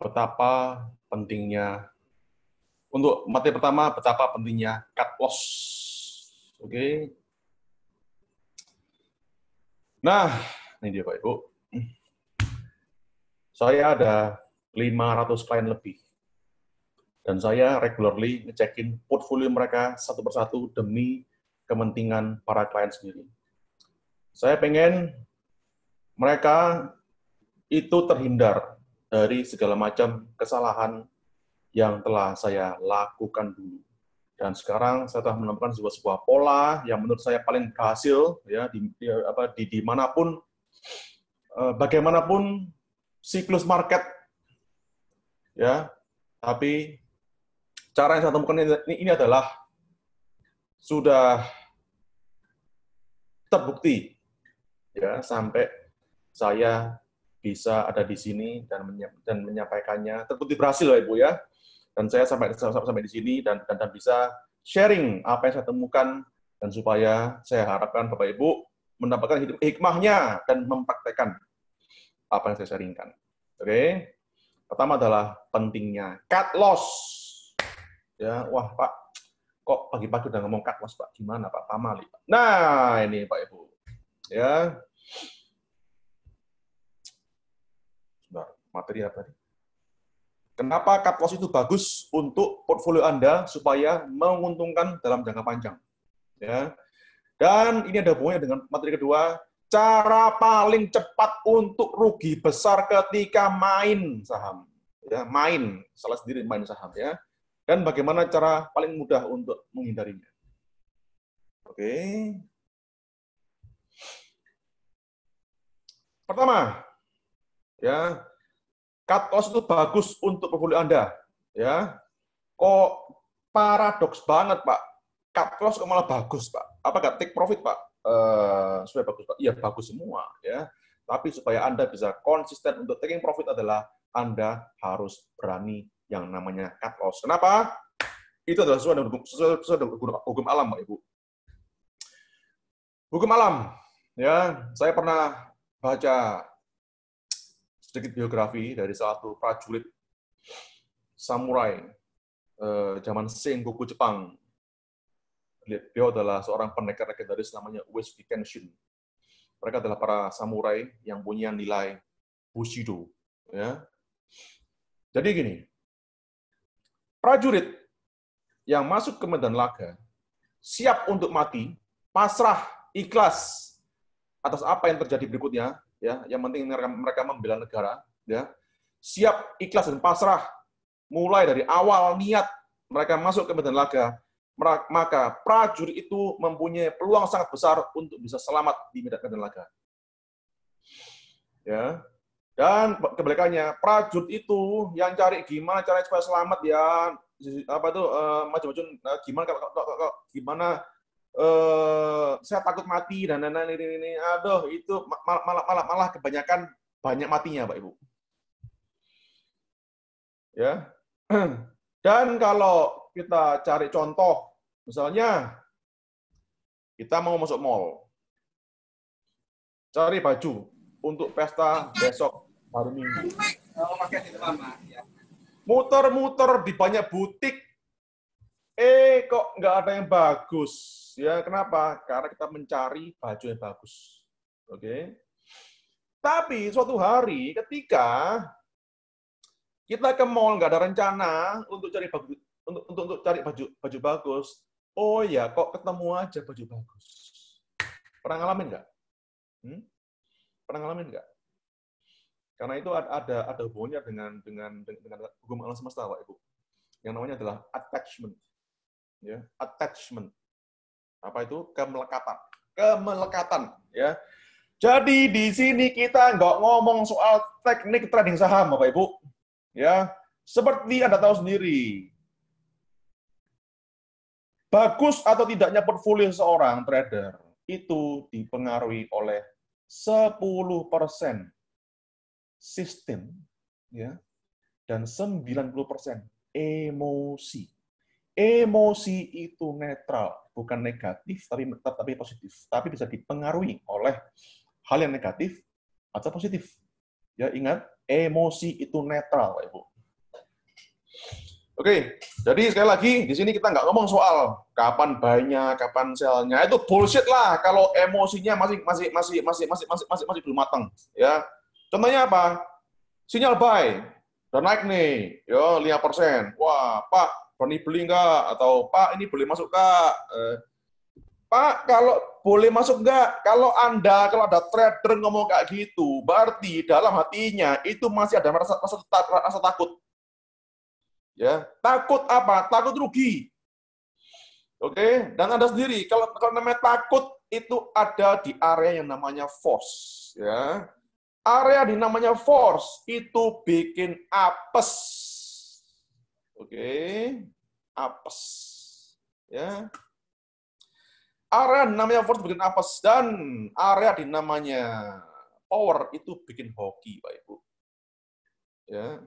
betapa pentingnya, untuk materi pertama, betapa pentingnya cut loss. Oke. Nah, ini dia Pak Ibu. Saya ada 500 klien lebih. Dan saya regularly ngecekin portfolio mereka satu persatu demi kepentingan para klien sendiri. Saya pengen mereka itu terhindar dari segala macam kesalahan yang telah saya lakukan dulu. Dan sekarang saya telah menemukan sebuah pola yang menurut saya paling berhasil ya di manapun, bagaimanapun siklus market, ya. Tapi cara yang saya temukan ini adalah sudah terbukti, ya, sampai saya bisa ada di sini dan menyampaikannya. Terbukti berhasil, ya Ibu ya. Dan saya sampai di sini dan bisa sharing apa yang saya temukan, dan supaya saya harapkan Bapak Ibu mendapatkan hikmahnya dan mempraktekkan apa yang saya sharingkan. Oke. Pertama adalah pentingnya cut loss. Ya, wah Pak, kok pagi-pagi udah ngomong cut loss Pak? Gimana Pak? Pamali Pak. Nah, ini Pak Ibu. Ya. Sebentar, materi apa nih? Kenapa cut loss itu bagus untuk portfolio Anda supaya menguntungkan dalam jangka panjang? Ya. Dan ini ada hubungannya dengan materi kedua, cara paling cepat untuk rugi besar ketika main saham. Ya, salah sendiri main saham ya. Dan bagaimana cara paling mudah untuk menghindarinya. Oke. Pertama, ya, cut loss itu bagus untuk portfolio Anda, ya. Kok paradoks banget, Pak. Cut loss kok malah bagus, Pak. Apa nggak take profit, Pak? Supaya bagus, Pak. Iya, bagus semua, ya. Tapi supaya Anda bisa konsisten untuk taking profit adalah Anda harus berani yang namanya cut loss. Kenapa? Itu adalah sesuai dengan hukum alam, Pak Ibu. Hukum alam, ya. Saya pernah baca sedikit biografi dari salah satu prajurit samurai zaman Sengoku Jepang. Beliau adalah seorang pendekar legendaris namanya Uesugi Kenshin. Mereka adalah para samurai yang punya nilai Bushido. Ya. Jadi gini, prajurit yang masuk ke medan laga siap untuk mati, pasrah, ikhlas atas apa yang terjadi berikutnya. Ya, yang penting mereka membela negara. Ya, siap, ikhlas dan pasrah. Mulai dari awal niat mereka masuk ke medan laga, maka prajurit itu mempunyai peluang sangat besar untuk bisa selamat di medan laga. Ya. Dan kebalikannya, prajurit itu yang cari gimana caranya supaya selamat ya, apa itu macam-macam, gimana saya takut mati dan ini, aduh itu malah kebanyakan banyak matinya, Pak Ibu. Ya. Dan kalau kita cari contoh, misalnya kita mau masuk mall, cari baju untuk pesta besok hari Minggu. Muter-muter di banyak butik, kok nggak ada yang bagus. Ya, kenapa? Karena kita mencari baju yang bagus. Oke. Tapi suatu hari ketika kita ke mall nggak ada rencana untuk cari baju untuk cari baju bagus. Oh ya, kok ketemu aja baju bagus. Pernah ngalamin nggak? Pernah ngalamin nggak? Karena itu ada hubungannya dengan hukum alam semesta, Pak Ibu. Yang namanya adalah attachment. Ya, attachment. Apa itu? Kemelekatan. Kemelekatan, ya. Jadi di sini kita nggak ngomong soal teknik trading saham, Bapak Ibu. Ya, seperti Anda tahu sendiri. Bagus atau tidaknya portfolio seorang trader itu dipengaruhi oleh 10% sistem, ya, dan 90% emosi. Emosi itu netral, bukan negatif, tapi positif. Tapi bisa dipengaruhi oleh hal yang negatif atau positif. Ya, ingat, emosi itu netral, Ibu. Oke, jadi sekali lagi di sini kita nggak ngomong soal kapan buy-nya, kapan sell-nya. Itu bullshit lah kalau emosinya masih belum matang, ya. Contohnya apa? Sinyal buy, udah naik nih, yo 5%. Wah, Pak, berani beli nggak? Atau Pak, ini boleh masuk nggak? Pak, kalau boleh masuk nggak? Kalau ada trader ngomong kayak gitu, berarti dalam hatinya itu masih ada rasa takut. Ya, takut apa? Takut rugi. Oke, dan Anda sendiri kalau namanya takut itu ada di area yang namanya force, ya. Area di namanya force itu bikin apes. Oke, apes. Ya. Area di namanya force bikin apes dan area di namanya power itu bikin hoki, Pak Ibu. Ya.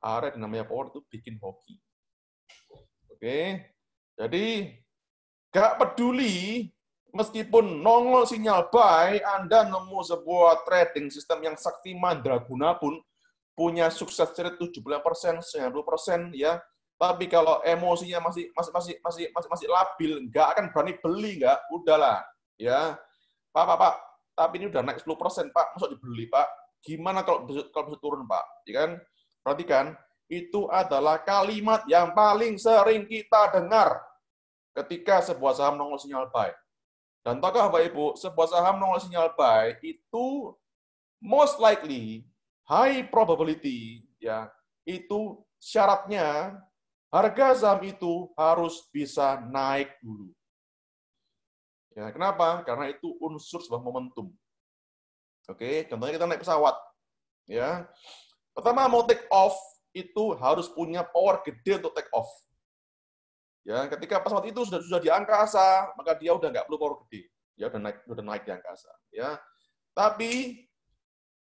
Area di namanya power itu bikin hoki. Oke. Jadi gak peduli meskipun nongol sinyal buy, Anda nemu sebuah trading system yang sakti mandraguna pun punya sukses rate 70%, 90% ya. Tapi kalau emosinya masih labil, nggak akan berani beli, nggak, udahlah, ya. Pak, tapi ini udah naik 10%, Pak, masuk dibeli, Pak. Gimana kalau bisa turun, Pak? Ya kan? Perhatikan, itu adalah kalimat yang paling sering kita dengar ketika sebuah saham nongol sinyal buy. Dan tahukah Bapak Ibu, sebuah saham nongol sinyal buy itu most likely, high probability, ya, itu syaratnya harga saham itu harus bisa naik dulu. Ya, kenapa? Karena itu unsur sebuah momentum. Oke, contohnya kita naik pesawat. Ya, pertama mau take off itu harus punya power gede untuk take off. Ya, ketika pesawat itu sudah di angkasa, maka dia udah nggak perlu power gede. Ya udah naik di angkasa. Ya, tapi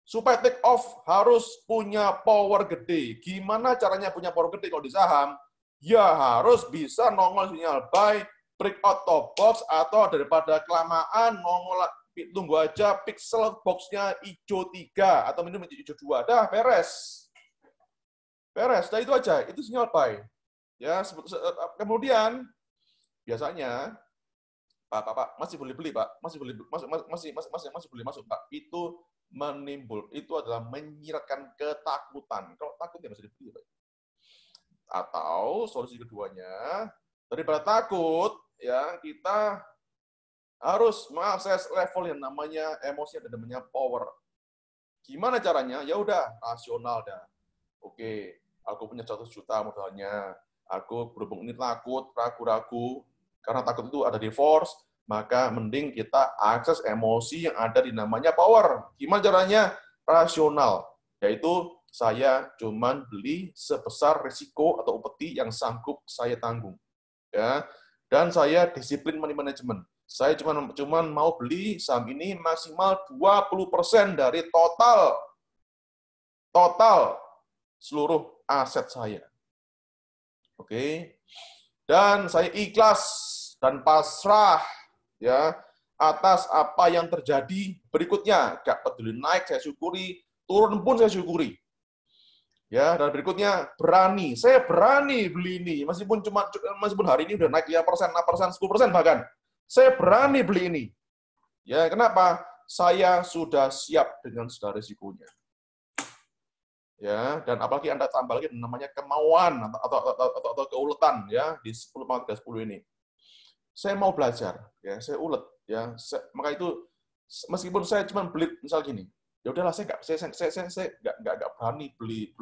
supaya take off harus punya power gede. Gimana caranya punya power gede kalau di saham? Ya harus bisa nongol sinyal buy, breakout top box, atau daripada kelamaan nongol tunggu aja pixel box-nya hijau 3 atau minimum hijau 2. Dah beres. Beres, nah itu aja. Itu sinyal buy. Ya, kemudian biasanya Pak, masih boleh beli, Pak. Masih boleh masih boleh masuk, Pak. Itu itu adalah menyiratkan ketakutan. Kalau takut ya masih dibeli, Pak. Atau solusi keduanya, daripada takut, ya kita harus mengakses level yang namanya emosi dan namanya power. Gimana caranya? Ya udah, rasional dah. Oke, aku punya 100 juta modalnya. Aku berhubung ini takut, ragu-ragu, karena takut itu ada di force, maka mending kita akses emosi yang ada di namanya power. Gimana caranya? Rasional, yaitu saya cuman beli sebesar risiko atau upeti yang sanggup saya tanggung. Ya, dan saya disiplin money management. Saya cuman mau beli saham ini maksimal 20% dari total seluruh aset saya. Oke. Dan saya ikhlas dan pasrah ya atas apa yang terjadi berikutnya. Gak peduli naik saya syukuri, turun pun saya syukuri. Ya, dan berikutnya berani. Saya berani beli ini meskipun hari ini udah naik 5%, 6%, 10% bahkan. Saya berani beli ini. Ya, kenapa? Saya sudah siap dengan segala risikonya. Ya, dan apalagi Anda tambah lagi namanya kemauan atau keuletan ya di 10/10 ini. Saya mau belajar, ya, saya ulet ya. Maka itu meskipun saya cuma beli misal gini, ya udahlah saya nggak berani beli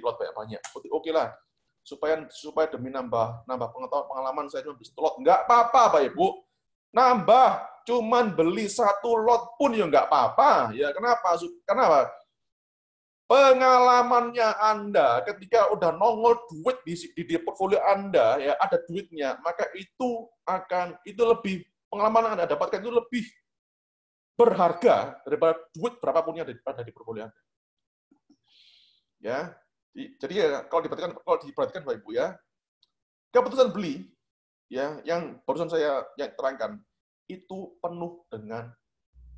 lot banyak. Oke lah, supaya demi nambah pengalaman saya cuma beli 1 lot, nggak apa-apa, Pak Ibu. Nambah cuman beli 1 lot pun ya nggak apa-apa. Ya kenapa? Kenapa? Pengalamannya Anda ketika udah nongol duit di portfolio Anda, ya ada duitnya, maka itu lebih, pengalaman yang Anda dapatkan itu lebih berharga daripada duit berapapun yang ada di portfolio Anda. Ya, jadi ya, kalau diperhatikan Bapak Ibu ya, keputusan beli ya yang barusan saya terangkan itu penuh dengan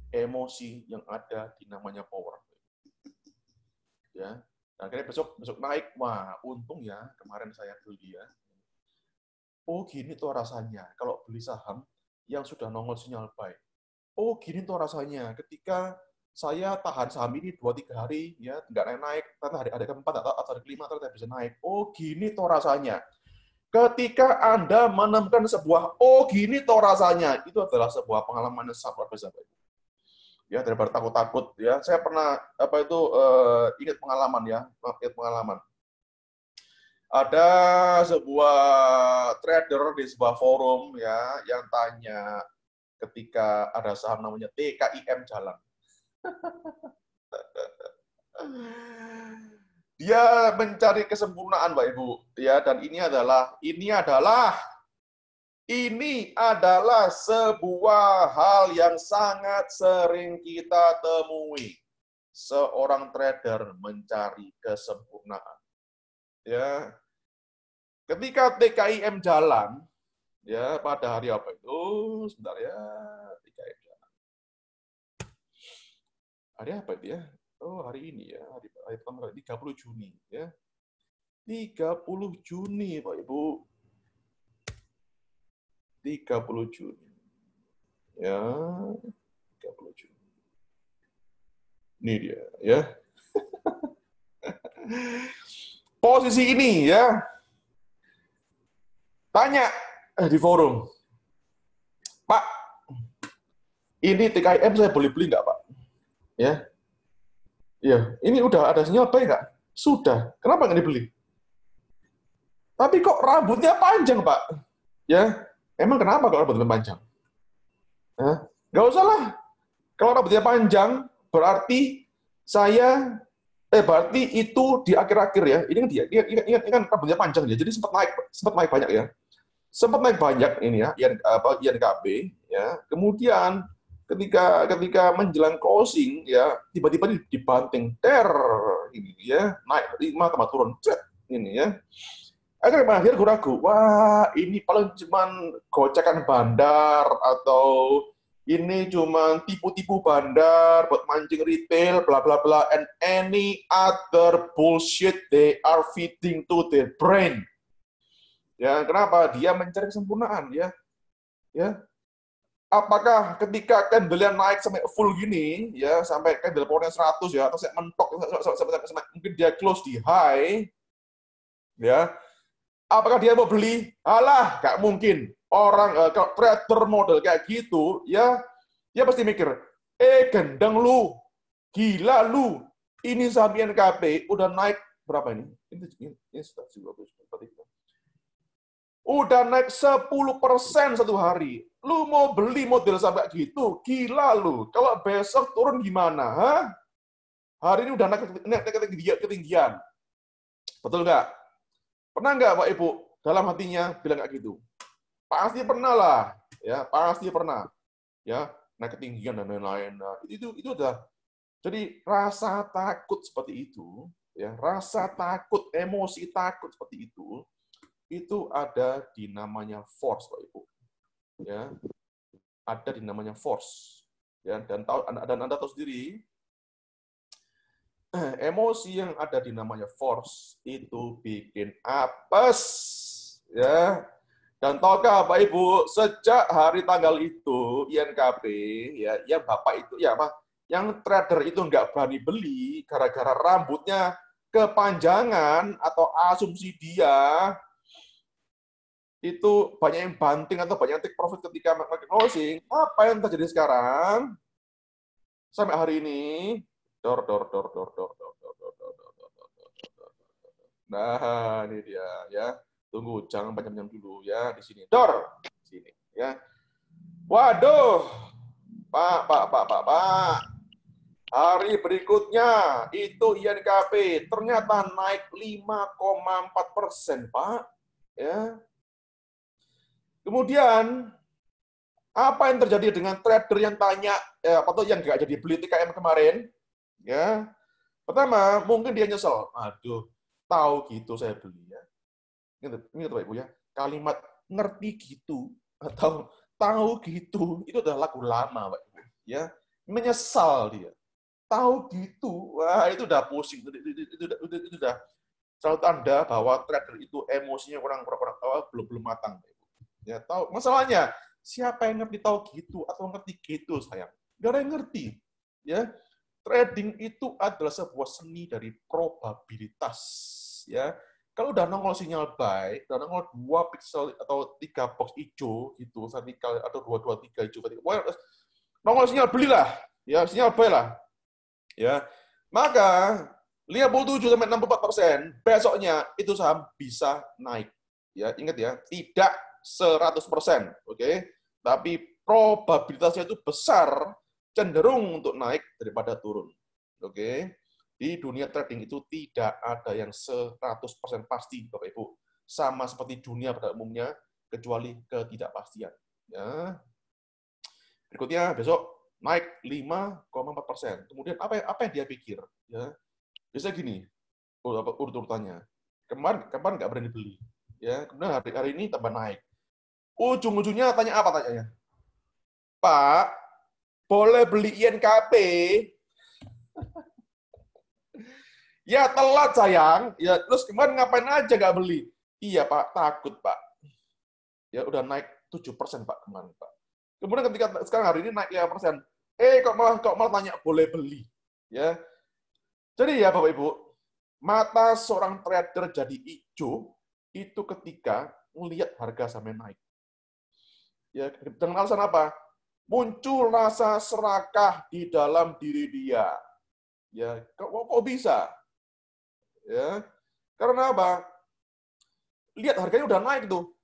emosi yang ada di namanya power. Ya, Nah, akhirnya besok naik, wah untung ya kemarin saya beli ya. Oh gini tuh rasanya kalau beli saham yang sudah nongol sinyal buy. Oh gini tuh rasanya ketika saya tahan saham ini 2-3 hari ya nggak naik, ternyata hari keempat atau hari kelima ternyata bisa naik. Oh gini tuh rasanya. Ketika Anda menemukan sebuah oh gini tuh rasanya, itu adalah sebuah pengalaman yang sangat luar biasa. Ya daripada takut-takut ya. Saya pernah ingat pengalaman ya, ingat pengalaman. Ada sebuah trader di sebuah forum ya yang tanya ketika ada saham namanya TKIM jalan. Dia mencari kesempurnaan, Pak Ibu, ya, dan ini adalah sebuah hal yang sangat sering kita temui. Seorang trader mencari kesempurnaan. Ya, ketika TKIM jalan, ya pada hari apa itu? Sebentar ya, TKIM jalan. Hari apa itu ya? Oh, hari ini ya, hari pertama kali 30 Juni ya. 30 Juni, Pak Ibu. 30 Juni. Ya, 30 Juni. Ini dia, ya. Posisi ini, ya. Tanya di forum. Pak, ini TKIM saya boleh beli nggak, Pak? Ya. Ya, ini udah ada sinyal buy nggak? Sudah. Kenapa nggak dibeli? Tapi kok rambutnya panjang, Pak? Ya, emang kenapa kalau rambutnya panjang? Nggak usah lah. Kalau rambutnya panjang, berarti berarti itu di akhir-akhir ya. Ini kan dia, ini kan rambutnya panjang ya. Jadi sempat naik banyak ya. Sempat naik banyak ini ya, INKB ya. Kemudian ketika menjelang closing ya, tiba-tiba dibanting ini ya, naik 5 tambah turun ini ya. Akhirnya gue ragu, wah ini paling cuman gocekan bandar atau ini cuma tipu-tipu bandar buat mancing retail, bla bla bla, and any other bullshit they are feeding to their brain. Ya, kenapa? Dia mencari kesempurnaan, ya. Ya. Apakah ketika candle naik sampai full gini, ya, sampai candle powernya 100 ya, atau saya mentok mungkin dia close di high, ya. Apakah dia mau beli? Alah, nggak mungkin. Orang kalau trader model kayak gitu, ya, dia pasti mikir, gendeng lu, gila lu, ini saham INKB udah naik berapa ini? Ini udah naik 10% satu hari. Lu mau beli model sampai gitu? Gila lu. Kalau besok turun gimana? Hah? Hari ini udah naik ketinggian. Betul nggak? Pernah nggak Pak Ibu dalam hatinya bilang kayak gitu? Pasti pernah lah, ya pasti pernah, ya naik ketinggian dan lain-lain. Nah, itu udah. Jadi rasa takut seperti itu, ya rasa takut, emosi takut seperti itu ada di namanya force, Pak Ibu. Ya, ada di namanya force. Ya, dan Anda tahu sendiri, emosi yang ada di namanya force itu bikin apes, ya. Dan tahukah Bapak Ibu, sejak hari tanggal itu INKB ya, yang Bapak itu ya apa, yang trader itu nggak berani beli gara-gara rambutnya kepanjangan atau asumsi dia itu banyak yang banting atau banyak yang take profit ketika market closing. Apa yang terjadi sekarang? Sampai hari ini dor. Nah, ini dia ya. Tunggu, jangan panjang-panjang dulu ya di sini. Dor, sini ya. Waduh, Pak. Hari berikutnya itu INKB ternyata naik 5,4%, Pak. Ya. Kemudian apa yang terjadi dengan trader yang tanya atau yang nggak jadi beli TKM kemarin? Ya, pertama mungkin dia nyesel. Aduh, tahu gitu saya beli ya. Ini Bapak Ibu ya, kalimat ngerti gitu atau tahu gitu itu adalah lagu lama, Pak Ibu. Ya, menyesal dia. tahu gitu, wah itu udah pusing, itu udah selalu tanda bahwa trader itu emosinya belum matang. Ya tahu masalahnya siapa yang ngerti tahu gitu atau ngerti gitu sayang? Gak ada yang ngerti. Ya trading itu adalah sebuah seni dari probabilitas. Ya kalau udah nongol sinyal buy, udah nongol 2 pixel atau 3 box hijau gitu, vertikal atau 223 hijau, nongol sinyal belilah, ya sinyal buy lah. Ya, maka 57 sampai 64% besoknya itu saham bisa naik. Ya, ingat ya, tidak 100%, oke? Tapi probabilitasnya itu besar cenderung untuk naik daripada turun. Oke? Di dunia trading itu tidak ada yang 100% pasti, Bapak Ibu. Sama seperti dunia pada umumnya kecuali ketidakpastian. Ya. Berikutnya besok naik 5,4%. Kemudian apa yang dia pikir? Ya, biasanya gini, urut-urutannya. Kemarin nggak berani beli, ya. Kemudian hari ini tambah naik. Ujung-ujungnya tanya apa tanyanya? Pak, boleh beli INKP? Ya telat sayang. Ya terus kemarin ngapain aja nggak beli? Iya Pak, takut Pak. Ya udah naik 7% Pak kemarin Pak. Kemudian ketika sekarang hari ini naik 5%. Kok malah tanya boleh beli. Ya. Jadi ya Bapak Ibu, mata seorang trader jadi hijau itu ketika melihat harga sampai naik. Ya, dengan alasan apa? Muncul rasa serakah di dalam diri dia. Ya, kok bisa? Ya. Karena apa? Lihat harganya udah naik tuh.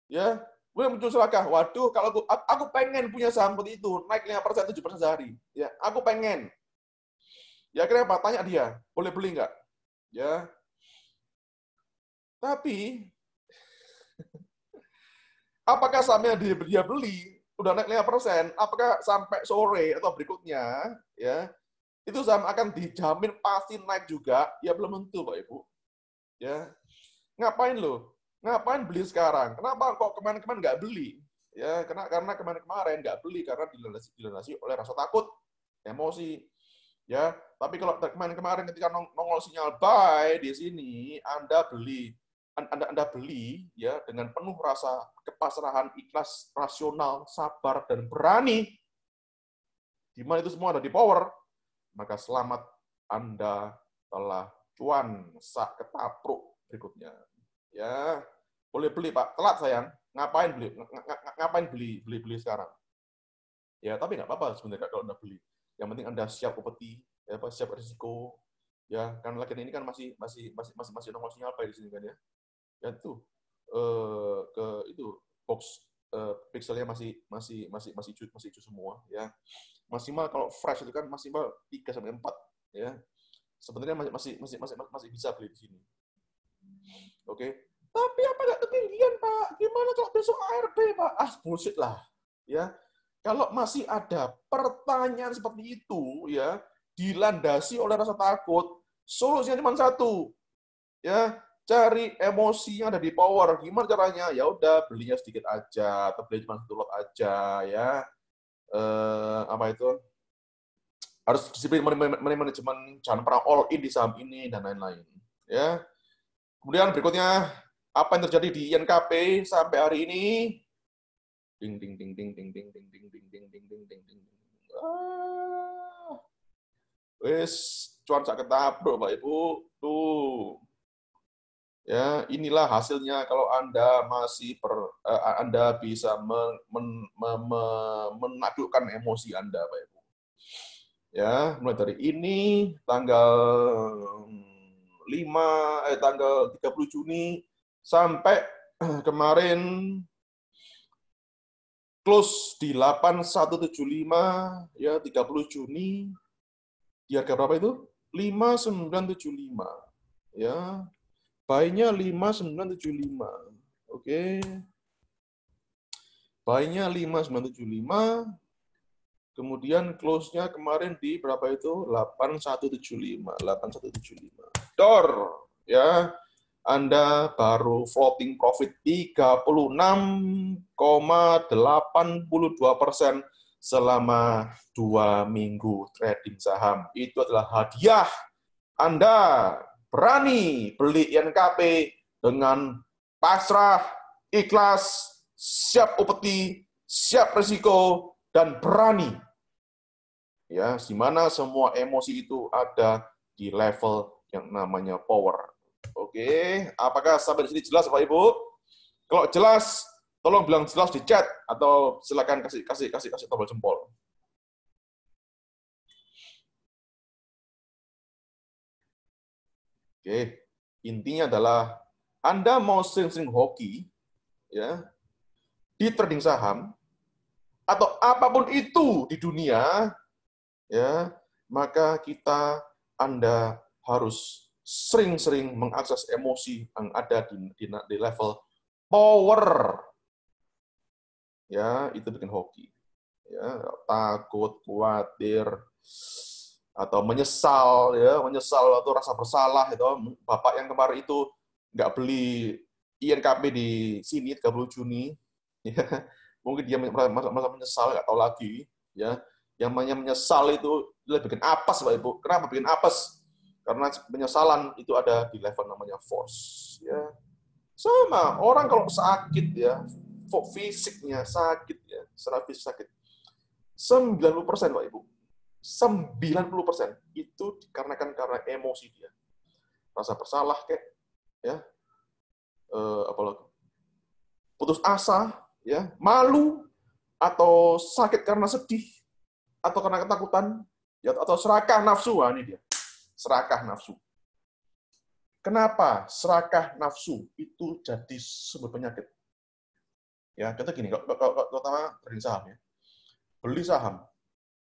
Ya, gue muncul serakah. Waduh, kalau aku pengen punya saham seperti itu, naik 5%, 7% sehari. Ya, aku pengen. Ya, kenapa? Tanya dia, boleh beli nggak? Ya. Tapi, apakah sahamnya dia beli, udah naik 5%, apakah sampai sore atau berikutnya, ya, itu saham akan dijamin pasti naik juga? Ya, belum tentu, Pak Ibu. Ya, ngapain lo? Ngapain beli sekarang? Kenapa kok kemarin-kemarin nggak beli? Ya, karena kemarin-kemarin nggak beli karena dilandasi oleh rasa takut, emosi. Ya, tapi kalau kemarin-kemarin ketika nongol sinyal buy di sini, Anda beli ya dengan penuh rasa kepasrahan, ikhlas, rasional, sabar dan berani. Di mana itu semua ada di power, maka selamat Anda telah cuan sak ketapruk berikutnya. Ya, boleh beli Pak, telat sayang. Ngapain beli sekarang? Ya, tapi nggak apa-apa sebenarnya kalau Anda beli. Yang penting Anda siap upeti, ya, siap risiko. Ya, kan lagi ini kan masih nongol sinyal apa di sini kan ya. Ya tuh itu box pixelnya masih hijau semua ya. Maksimal kalau fresh itu kan maksimal 3 sampai 4 ya. Sebenarnya masih bisa beli di sini. Oke. Tapi apa nggak ketinggian, Pak? Gimana kalau besok ARB, Pak? Bullshit lah. Ya. Kalau masih ada pertanyaan seperti itu, ya, dilandasi oleh rasa takut, solusinya cuma satu. Ya, cari emosi yang ada di power. Gimana caranya? Ya udah, belinya sedikit aja, atau beli cuma 1 lot aja, ya. Apa itu? Harus disiplin manajemen, jangan pernah all in di saham ini dan lain-lain. Ya. Kemudian berikutnya, apa yang terjadi di INKP sampai hari ini? Ding ding ding ding ding ding ding ding ding ding ding ding ding ding. Wes, cuan sak ketapruk, Pak Ibu. Tuh. Ya, inilah hasilnya kalau Anda Anda bisa menaklukkan emosi Anda, Pak Ibu. Ya, mulai dari ini tanggal 30 Juni sampai kemarin close di 8175 ya 30 Juni di harga berapa itu? 5975 ya. Buy-nya 5975. Oke. Buy-nya 5975. Kemudian close-nya kemarin di berapa itu? 8175. 8175. Dor, ya. Anda baru floating profit 36,82%. selama 2 minggu trading saham. Itu adalah hadiah. Anda berani beli INKP dengan pasrah, ikhlas, siap upeti, siap risiko, dan berani. Ya, di mana semua emosi itu ada di level yang namanya power. Oke, apakah sampai di sini jelas Bapak Ibu? Kalau jelas, tolong bilang jelas di chat atau silakan kasih tombol jempol. Oke, intinya adalah Anda mau sering-sering hoki, ya, di trading saham atau apapun itu di dunia, ya, maka Anda harus sering-sering mengakses emosi yang ada di level power. Ya, itu bikin hoki. Ya, takut, khawatir, atau menyesal, ya, menyesal atau rasa bersalah itu. Bapak yang kemarin itu nggak beli INKP di sini 30 Juni, ya, mungkin dia merasa menyesal, nggak tahu lagi, ya. Yang menyesal itu bikin apes, Pak Ibu. Kenapa bikin apes? Karena penyesalan itu ada di level namanya force. Ya. Sama, orang kalau sakit, ya, fisiknya sakit, ya, secara fisik sakit, 90% Pak Ibu. 90% itu dikarenakan karena emosi dia. Rasa bersalah, kayak, ya, apalagi putus asa, ya, malu, atau sakit karena sedih, atau karena ketakutan, ya, atau serakah nafsu. Wah, ini dia. Serakah nafsu. Kenapa serakah nafsu itu jadi sumber penyakit? Ya, contoh gini, kalau trading saham, ya, beli saham,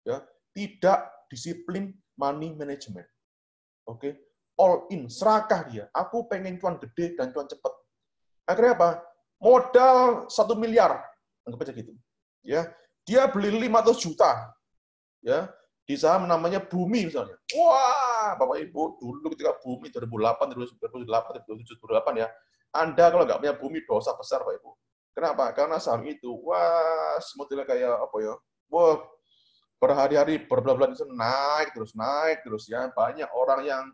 ya, tidak disiplin money management. Oke, all in, serakah dia. Aku pengen cuan gede dan cuan cepat. Akhirnya apa? Modal 1 miliar, anggap aja gitu. Ya, dia beli 500 juta. Ya, di saham namanya Bumi misalnya. Wah, Bapak Ibu, dulu ketika Bumi 2008, 2008, 2007, 2008, ya, Anda kalau nggak punya Bumi dosa besar, Pak Ibu. Kenapa? Karena saham itu, wah, modelnya kayak apa ya? Wah, berhari-hari, berbulan-bulan itu naik terus, ya. Banyak orang yang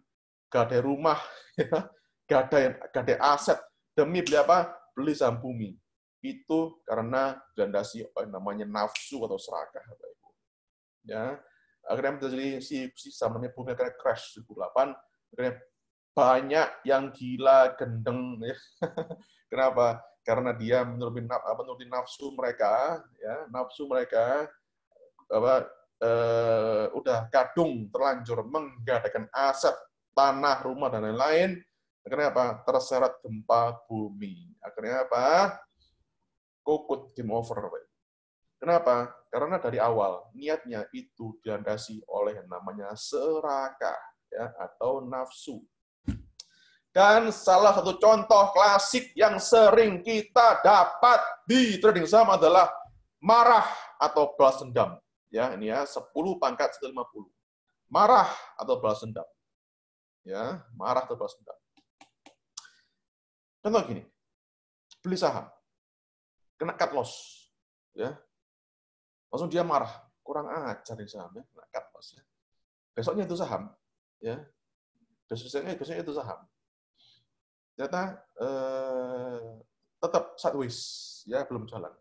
gak ada rumah, ya, gak ada aset demi beli apa? Beli saham Bumi. Itu karena dilandasi namanya nafsu atau serakah, Bapak Ibu. Ya, akhirnya terjadi si saham namanya Bumi akhirnya crash 2008. Akhirnya banyak yang gila, gendeng, ya. Kenapa? Karena dia menurunin nafsu mereka, ya, nafsu mereka udah kadung, terlanjur menggadaikan aset, tanah, rumah, dan lain-lain. Akhirnya apa? Terseret gempa bumi. Akhirnya apa? Kukut, game over. Kenapa? Karena dari awal niatnya itu dilandasi oleh yang namanya serakah, ya, atau nafsu. Dan salah satu contoh klasik yang sering kita dapat di trading saham adalah marah atau balas dendam. Ya, ini ya, 10 pangkat 150. Marah atau balas dendam. Ya, marah atau balas dendam. Contoh gini, beli saham, kena cut loss, ya, langsung dia marah, kurang ajar di saham, ya, kena cut loss, ya. Besoknya itu saham, ya, besoknya itu saham. Ternyata tetap sideways, ya, belum jalan.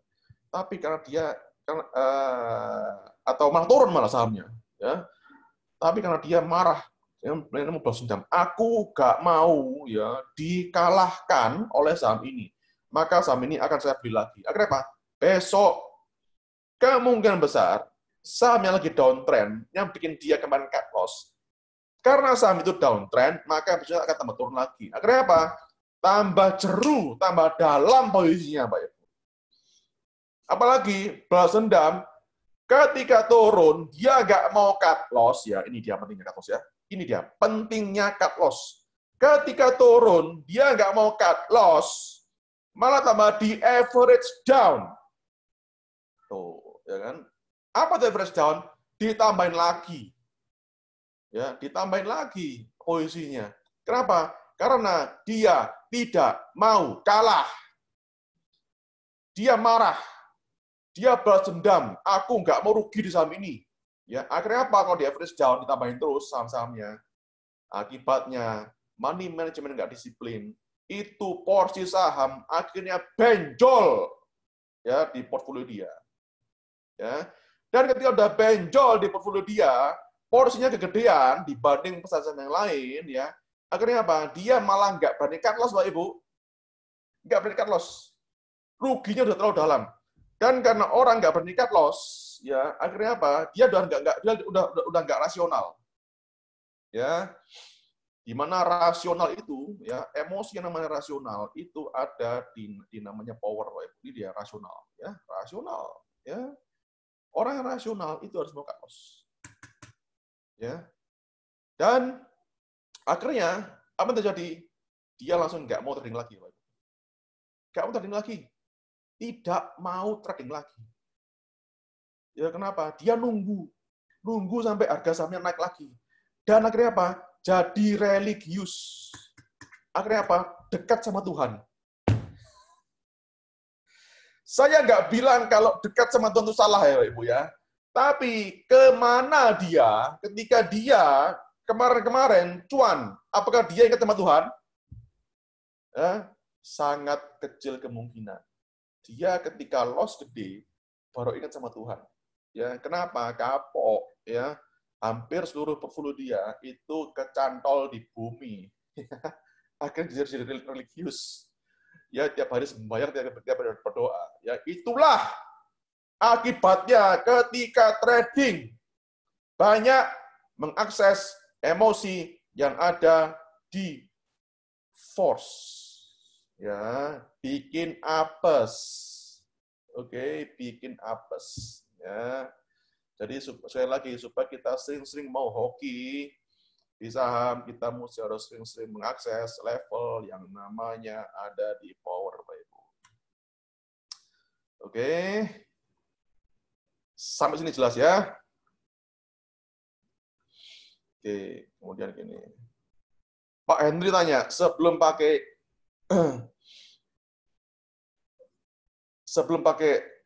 Tapi karena dia atau malah turun malah sahamnya, ya. Tapi karena dia marah, ya, mau balas dendam. Aku gak mau, ya, dikalahkan oleh saham ini. Maka saham ini akan saya beli lagi. Akhirnya apa? Besok kemungkinan besar saham yang lagi downtrend yang bikin dia kemarin cut loss. Karena saham itu downtrend, maka besok akan tambah turun lagi. Akhirnya apa? Tambah jeru, tambah dalam posisinya, Pak Ibu. Apalagi balas dendam, ketika turun, dia nggak mau cut loss, ya. Ini dia pentingnya cut loss, ya. Ini dia pentingnya cut loss. Ketika turun, dia nggak mau cut loss, malah tambah di average down. Tuh, ya kan? Apa itu average down? Ditambahin lagi. Ya, ditambahin lagi posisinya. Kenapa? Karena dia tidak mau kalah. Dia marah. dia balas dendam, aku nggak mau rugi di saham ini. Ya, akhirnya apa? Kalau di average down ditambahin terus saham-sahamnya, akibatnya money management nggak disiplin, itu porsi saham akhirnya benjol ya di portfolio dia. Ya. Dan ketika udah benjol di portfolio dia, porsinya kegedean dibanding pesan yang lain, ya. Akhirnya apa? Dia malah nggak berani cut loss, Bapak Ibu. Nggak berani cut loss. Ruginya udah terlalu dalam. Dan karena orang nggak berani cut loss, ya akhirnya apa? Dia udah nggak rasional. Ya, di mana rasional itu, ya emosi yang namanya rasional itu ada di namanya power, Bapak Ibu. Ini dia rasional, ya rasional, ya. Orang yang rasional itu harus mau cut loss. Ya. Dan akhirnya apa yang terjadi? Dia langsung nggak mau trading lagi. Nggak mau trading lagi. Tidak mau trading lagi. Ya kenapa? Dia nunggu sampai harga sahamnya naik lagi. Dan akhirnya apa? Jadi religius. Akhirnya apa? Dekat sama Tuhan. Saya nggak bilang kalau dekat sama Tuhan itu salah ya, Ibu ya. Tapi kemana dia ketika dia kemarin-kemarin cuan? Apakah dia ingat sama Tuhan? Sangat kecil kemungkinan. Dia ketika loss gede baru ingat sama Tuhan. Ya, kenapa? Kapok ya. Hampir seluruh portfolio dia itu kecantol di bumi. Akhirnya jadi religius. Ya, tiap hari sembahyang, tiap hari berdoa. Ya, itulah akibatnya ketika trading banyak mengakses emosi yang ada di force. Ya, bikin apes. Oke, bikin apes. Ya. Jadi sekali lagi supaya kita sering-sering mau hoki di saham, kita harus sering-sering mengakses level yang namanya ada di power, Bapak Ibu. Oke. Sampai sini jelas ya? Oke, kemudian gini. Pak Henry tanya, sebelum pakai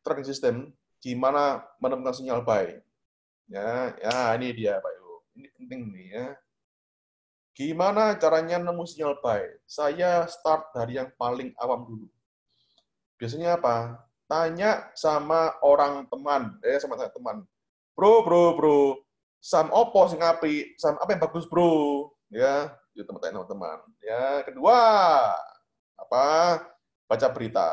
trading system, gimana menemukan sinyal buy? Ya, ini dia, Pak Ibu. Ini penting nih ya. Gimana caranya nemu sinyal buy? Saya start dari yang paling awam dulu. Biasanya apa? Tanya sama orang teman, sama teman. Bro, saham opo sing apik, saham apa yang bagus, Bro? Ya, itu teman-teman. Ya, kedua, apa? Baca berita.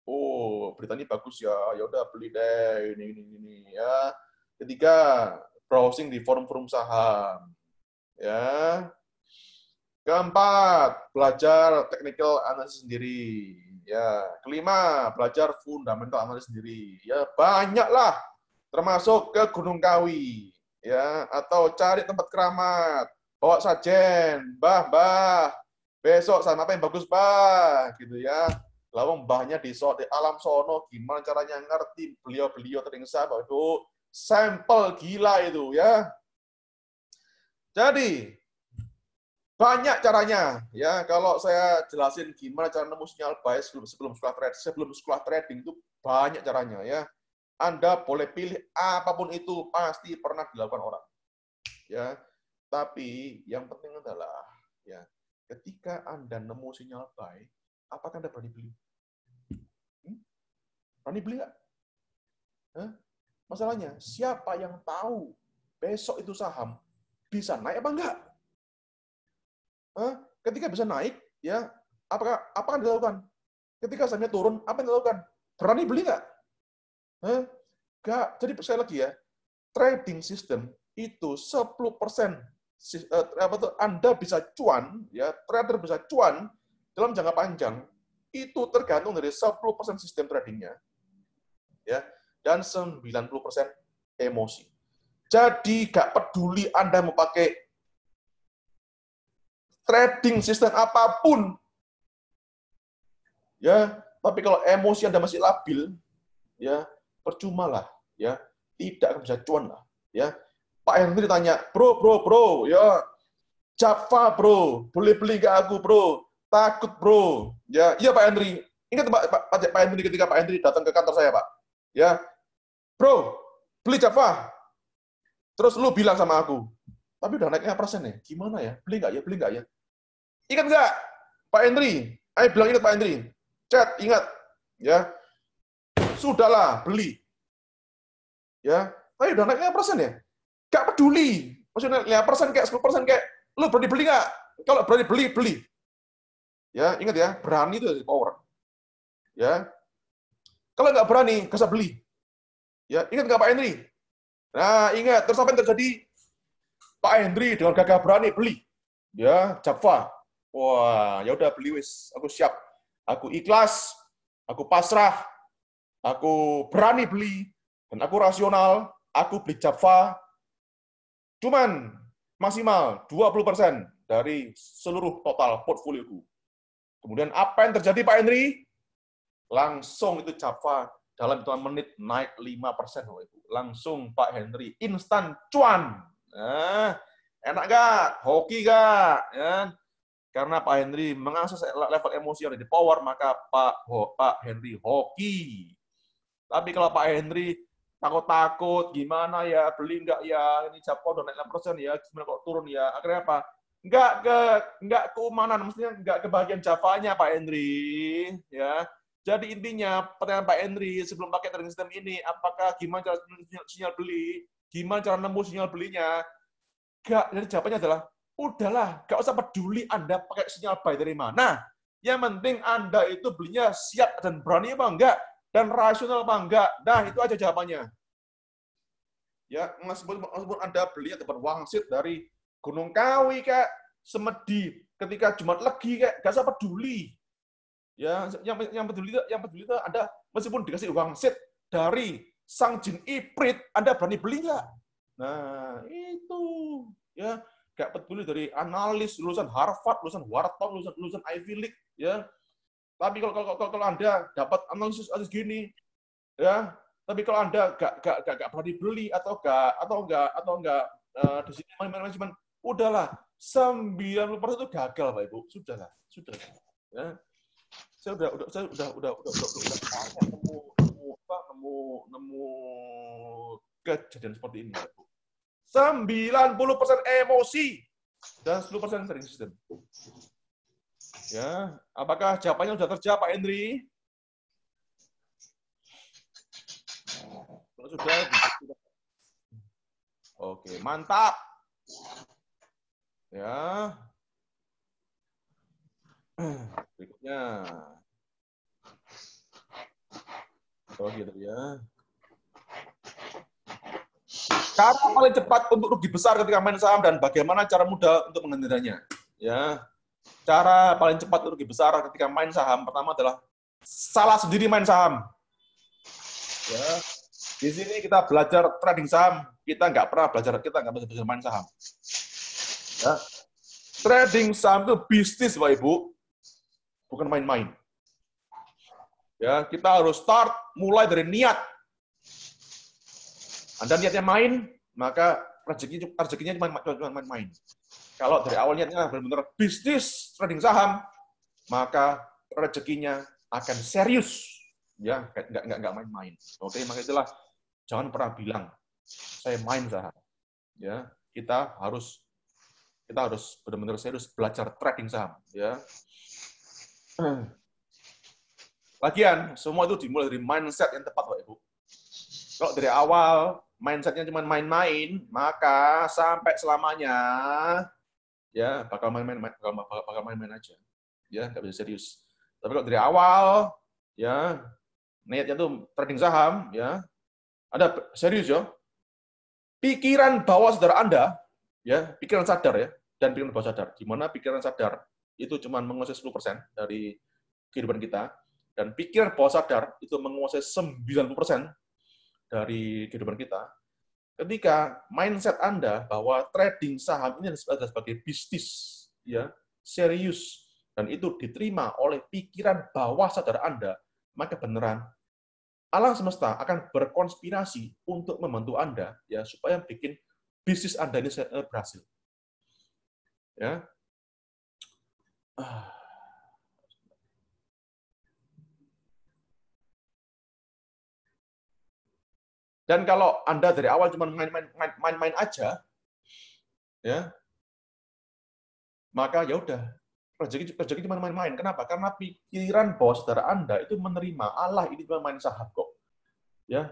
Oh, berita ini bagus ya. Ya udah beli deh ini ya. Ketiga, browsing di forum-forum saham. Ya. Keempat, belajar technical analysis sendiri. Ya, kelima, belajar fundamental analysis sendiri. Ya, banyaklah. Termasuk ke Gunung Kawi, ya, atau cari tempat keramat. Bawa sajen, Mbah, besok sama apa yang bagus, Mbah, gitu ya. Lalu mbahnya di alam sono, gimana caranya ngerti beliau teringsa, itu sampel gila itu, ya. Jadi, banyak caranya, ya. Kalau saya jelasin gimana cara nemu sinyal buy sebelum sekolah trading itu banyak caranya, ya. Anda boleh pilih apapun itu, pasti pernah dilakukan orang. Ya, tapi yang penting adalah ya, ketika Anda nemu sinyal buy, apakah Anda berani beli? Berani beli nggak? Masalahnya, siapa yang tahu besok itu saham bisa naik apa enggak? Ketika bisa naik, ya, apa yang dilakukan? Ketika sahamnya turun, apa yang dilakukan? Berani beli nggak? Enggak. Jadi sekali lagi ya, trading system itu 10% Anda bisa cuan, ya, trader bisa cuan dalam jangka panjang, itu tergantung dari 10% sistem tradingnya, ya, dan 90% emosi. Jadi nggak peduli Anda mau pakai trading system apapun, ya, tapi kalau emosi Anda masih labil, ya, percuma lah, ya, tidak akan bisa cuan lah, ya. Pak Henry tanya, bro, ya, Java, bro, boleh beli nggak aku, bro? Takut, bro. Ya, iya Pak Henry. Ingat Pak Henry ketika Pak Henry datang ke kantor saya, Pak. Ya, bro, beli Java. Terus lu bilang sama aku, tapi udah naiknya persen ya, gimana ya? Beli nggak ya? Beli nggak ya? Ingat nggak, Pak Hendri? Ayo bilang ingat Pak Hendri. Chat, ingat. Ya, sudahlah, beli. Ya, tapi udah naiknya persen ya? Nggak peduli. Maksudnya 5% kayak 10% kayak, lu berani beli nggak? Kalau berani beli, beli. Ya, ingat ya, berani itu power. Ya, kalau nggak berani, gak usah beli. Ya, ingat nggak Pak Hendri? Nah, ingat. Terus apa yang terjadi? Pak Hendri dengan gagah berani beli. Ya, Java. Wah, ya udah beli wis. Aku siap. Aku ikhlas. Aku pasrah. Aku berani beli. Dan aku rasional. Aku beli Java. Cuman maksimal 20% dari seluruh total portfolioku. Kemudian apa yang terjadi Pak Hendri? Langsung itu Java dalam hitungan menit naik 5%. Langsung Pak Hendri instan cuan. Nah, enak gak? Hoki gak? Ya. Karena Pak Hendri mengakses level emosi yang ada di power, maka Pak Hendri hoki. Tapi kalau Pak Hendri takut-takut, gimana ya, beli nggak ya, ini Java udah naik 6% ya, gimana kok turun ya, akhirnya apa? Nggak keumanan, maksudnya nggak ke bagian Javanya Pak Hendri. Ya. Jadi intinya, pertanyaan Pak Hendri, sebelum pakai trading system ini, apakah gimana cara sinyal beli, gimana cara nemu sinyal belinya, nggak, jadi jawabannya adalah, udahlah, nggak usah peduli Anda pakai sinyal buy dari mana. Yang penting Anda itu belinya siap dan berani apa enggak, dan rasional apa enggak. Nah, itu aja jawabannya. Ya, meskipun Anda beli dapat wangsit dari Gunung Kawi kayak Semedi ketika Jumat Legi kayak nggak usah peduli. Ya, yang peduli itu Anda meskipun dikasih wangsit dari sang jin iprit, Anda berani beli nggak? Nah, itu ya, nggak peduli dari analis lulusan Harvard, lulusan Wharton, lulusan Ivy League, ya. Tapi kalau Anda dapat analisis gini, ya, tapi kalau Anda nggak berani beli atau nggak di sini manajemen, udahlah 90% itu gagal Pak Ibu, sudahlah, sudah. Ya. Saya udah nemu kejadian seperti ini, Pak Ibu. 90% emosi dan 10% trading system. Ya, apakah jawabannya sudah terjawab Pak Hendri? Kalau sudah. Oke, mantap. Ya. Berikutnya. Oh gitu ya. Cara paling cepat untuk rugi besar ketika main saham dan bagaimana cara mudah untuk menghindarinya? Ya. Cara paling cepat untuk rugi besar ketika main saham pertama adalah salah sendiri main saham. Ya. Di sini kita belajar trading saham, kita nggak belajar main saham. Ya. Trading saham itu bisnis, Bapak Ibu, bukan main-main. Ya, kita harus start mulai dari niat. Anda niatnya main, maka rezekinya cuma main-main. Kalau dari awal niatnya benar-benar bisnis trading saham, maka rezekinya akan serius, ya, nggak main-main. Oke, maka itulah jangan pernah bilang saya main saham. Ya, kita harus benar-benar serius belajar trading saham. Ya. Lagian semua itu dimulai dari mindset yang tepat, Pak Ibu. Kalau dari awal mindsetnya cuma main-main, maka sampai selamanya ya bakal main-main aja. Ya, nggak bisa serius. Tapi kalau dari awal ya niatnya tuh trading saham, ya ada serius ya. Pikiran bawah sadar Anda, ya pikiran sadar ya, dan pikiran bawah sadar. Di mana pikiran sadar itu cuma menguasai 10% dari kehidupan kita, dan pikiran bawah sadar itu menguasai 90% dari kehidupan kita. Ketika mindset Anda bahwa trading saham ini adalah sebagai bisnis, ya serius, dan itu diterima oleh pikiran bawah sadar Anda, maka beneran alam semesta akan berkonspirasi untuk membantu Anda, ya supaya bikin bisnis Anda ini berhasil. Ya. Dan kalau Anda dari awal cuma main-main aja, ya, maka ya udah, rezeki cuma main-main. Kenapa? Karena pikiran bawah saudara Anda itu menerima Allah ini cuma main saham kok. Ya,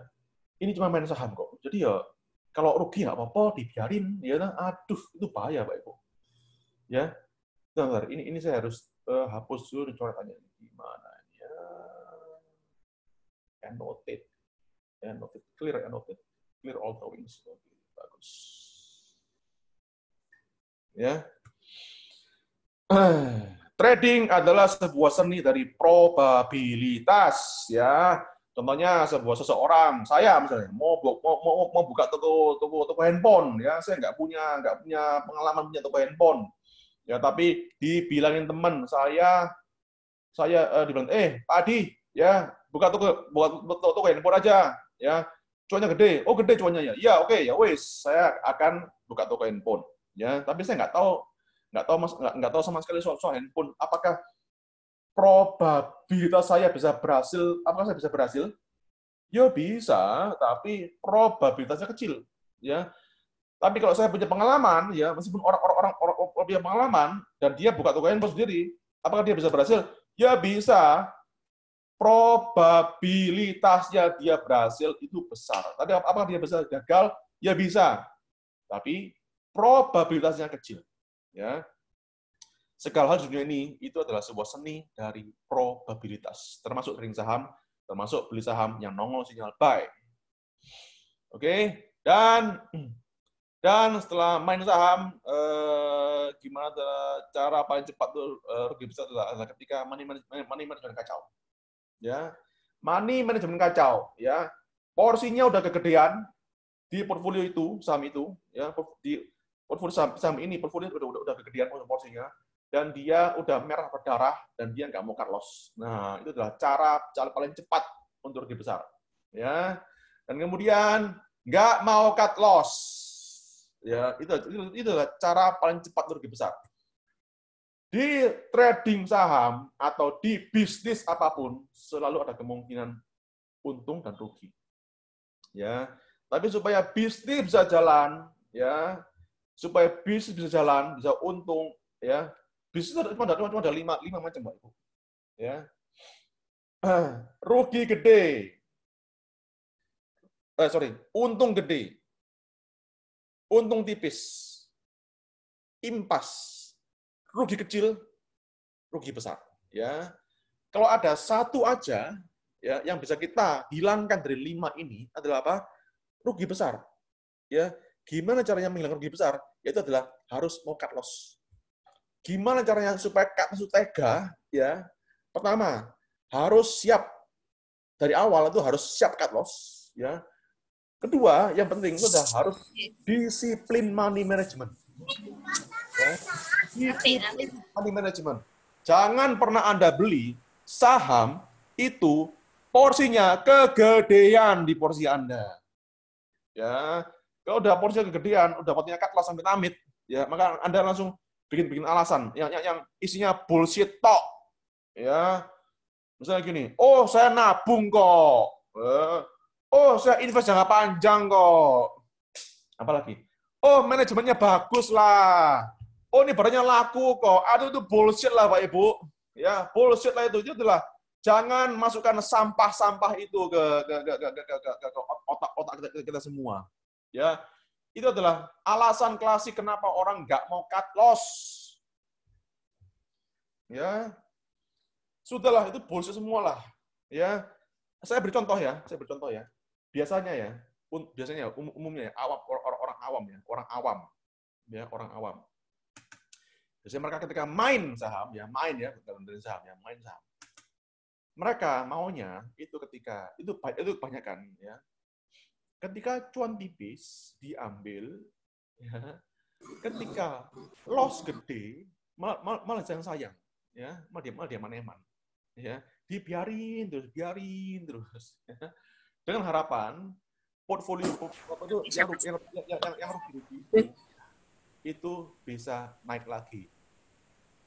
ini cuma main saham kok. Jadi ya kalau rugi nggak apa-apa, dibiarin. Ya, aduh, itu bahaya, Pak Ibu. Ya, bentar, ini saya harus hapus dulu coretannya. Gimana ya? Annotate. Clear all drawings. Oke, bagus. Ya. Trading adalah sebuah seni dari probabilitas, ya. Contohnya seseorang, saya misalnya mau buka toko handphone, ya. Saya nggak punya pengalaman punya toko handphone, ya. Tapi dibilangin teman saya dibilang, Pak Adi, ya buka toko handphone aja, ya. Cuannya gede, oh gede cuannya ya, ya oke, ya wes, saya akan buka toko handphone, ya. Tapi saya nggak tahu sama sekali soal handphone. Apakah probabilitas saya bisa berhasil? Apakah saya bisa berhasil? Ya bisa, tapi probabilitasnya kecil, ya. Tapi kalau saya punya pengalaman, ya meskipun orang punya pengalaman dan dia buka toko handphone sendiri, apakah dia bisa berhasil? Ya bisa. Probabilitasnya dia berhasil itu besar. Tapi apakah dia bisa gagal? Ya bisa. Tapi probabilitasnya kecil. Ya. Segala hal di dunia ini itu adalah sebuah seni dari probabilitas, termasuk trading saham, termasuk beli saham yang nongol sinyal buy. Oke, dan setelah main saham, gimana cara paling cepat tuh rugi besar adalah ketika money management kacau. Ya, money management kacau. Ya, porsinya udah kegedean di portfolio itu saham itu, ya di portfolio saham ini portfolio udah kegedean porsinya. Dan dia udah merah berdarah dan dia nggak mau cut loss. Nah, itu adalah cara paling cepat untuk rugi besar. Ya. Dan kemudian nggak mau cut loss. Ya, itu adalah cara paling cepat untuk rugi besar. Di trading saham atau di bisnis apapun selalu ada kemungkinan untung dan rugi. Ya. Tapi supaya bisnis bisa jalan, ya, supaya bisnis bisa jalan, bisa untung, ya. Bisnis cuma ada lima macam, Pak Ibu. Ya. Rugi gede. Untung gede. Untung tipis. Impas. Rugi kecil, rugi besar. Ya. Kalau ada satu aja ya yang bisa kita hilangkan dari 5 ini adalah apa? Rugi besar. Ya. Gimana caranya menghilangkan rugi besar? Yaitu adalah harus mau cut loss. Gimana caranya supaya cut loss tega? Ya, pertama harus siap dari awal itu harus siap cut loss. Ya, kedua yang penting itu adalah harus disiplin money management. Ya, disiplin money management. Jangan pernah Anda beli saham itu porsinya kegedean di porsi Anda. Ya, kalau udah porsinya kegedean, udah waktunya cut loss sampai amit, ya maka Anda langsung bikin alasan yang isinya bullshit tok. Ya. Misalnya gini, oh saya nabung kok. Oh saya invest jangka panjang kok. Apalagi? Oh manajemennya bagus lah. Oh ini barangnya laku kok. Aduh itu bullshit lah Pak Ibu. Ya, bullshit lah itu adalah jangan masukkan sampah-sampah itu ke otak kita semua. Ya. Itu adalah alasan klasik kenapa orang nggak mau cut loss. Ya, sudahlah itu bullshit semua lah. Ya, saya beri contoh ya. Biasanya umumnya ya, orang awam. Biasanya mereka ketika main saham, main saham. Mereka maunya itu ketika itu kebanyakan ya. Ketika cuan tipis diambil, ya, ketika loss gede malah sayang, ya malah dia eman-eman, ya dibiarin terus, ya. Dengan harapan portfolio yang rugi itu bisa naik lagi.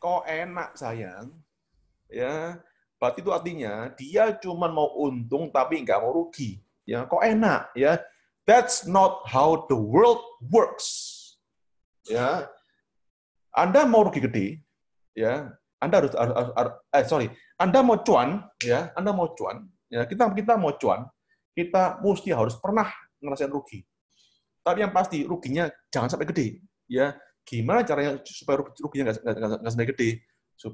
Kok enak sayang, ya berarti itu artinya dia cuma mau untung tapi nggak mau rugi. Ya, kok enak ya. That's not how the world works. Ya, Anda mau rugi gede, ya, Anda Anda mau cuan, ya, Anda mau cuan, ya, kita mau cuan, kita mesti harus pernah ngerasain rugi. Tapi yang pasti ruginya jangan sampai gede, ya. Gimana caranya supaya ruginya nggak sampai gede?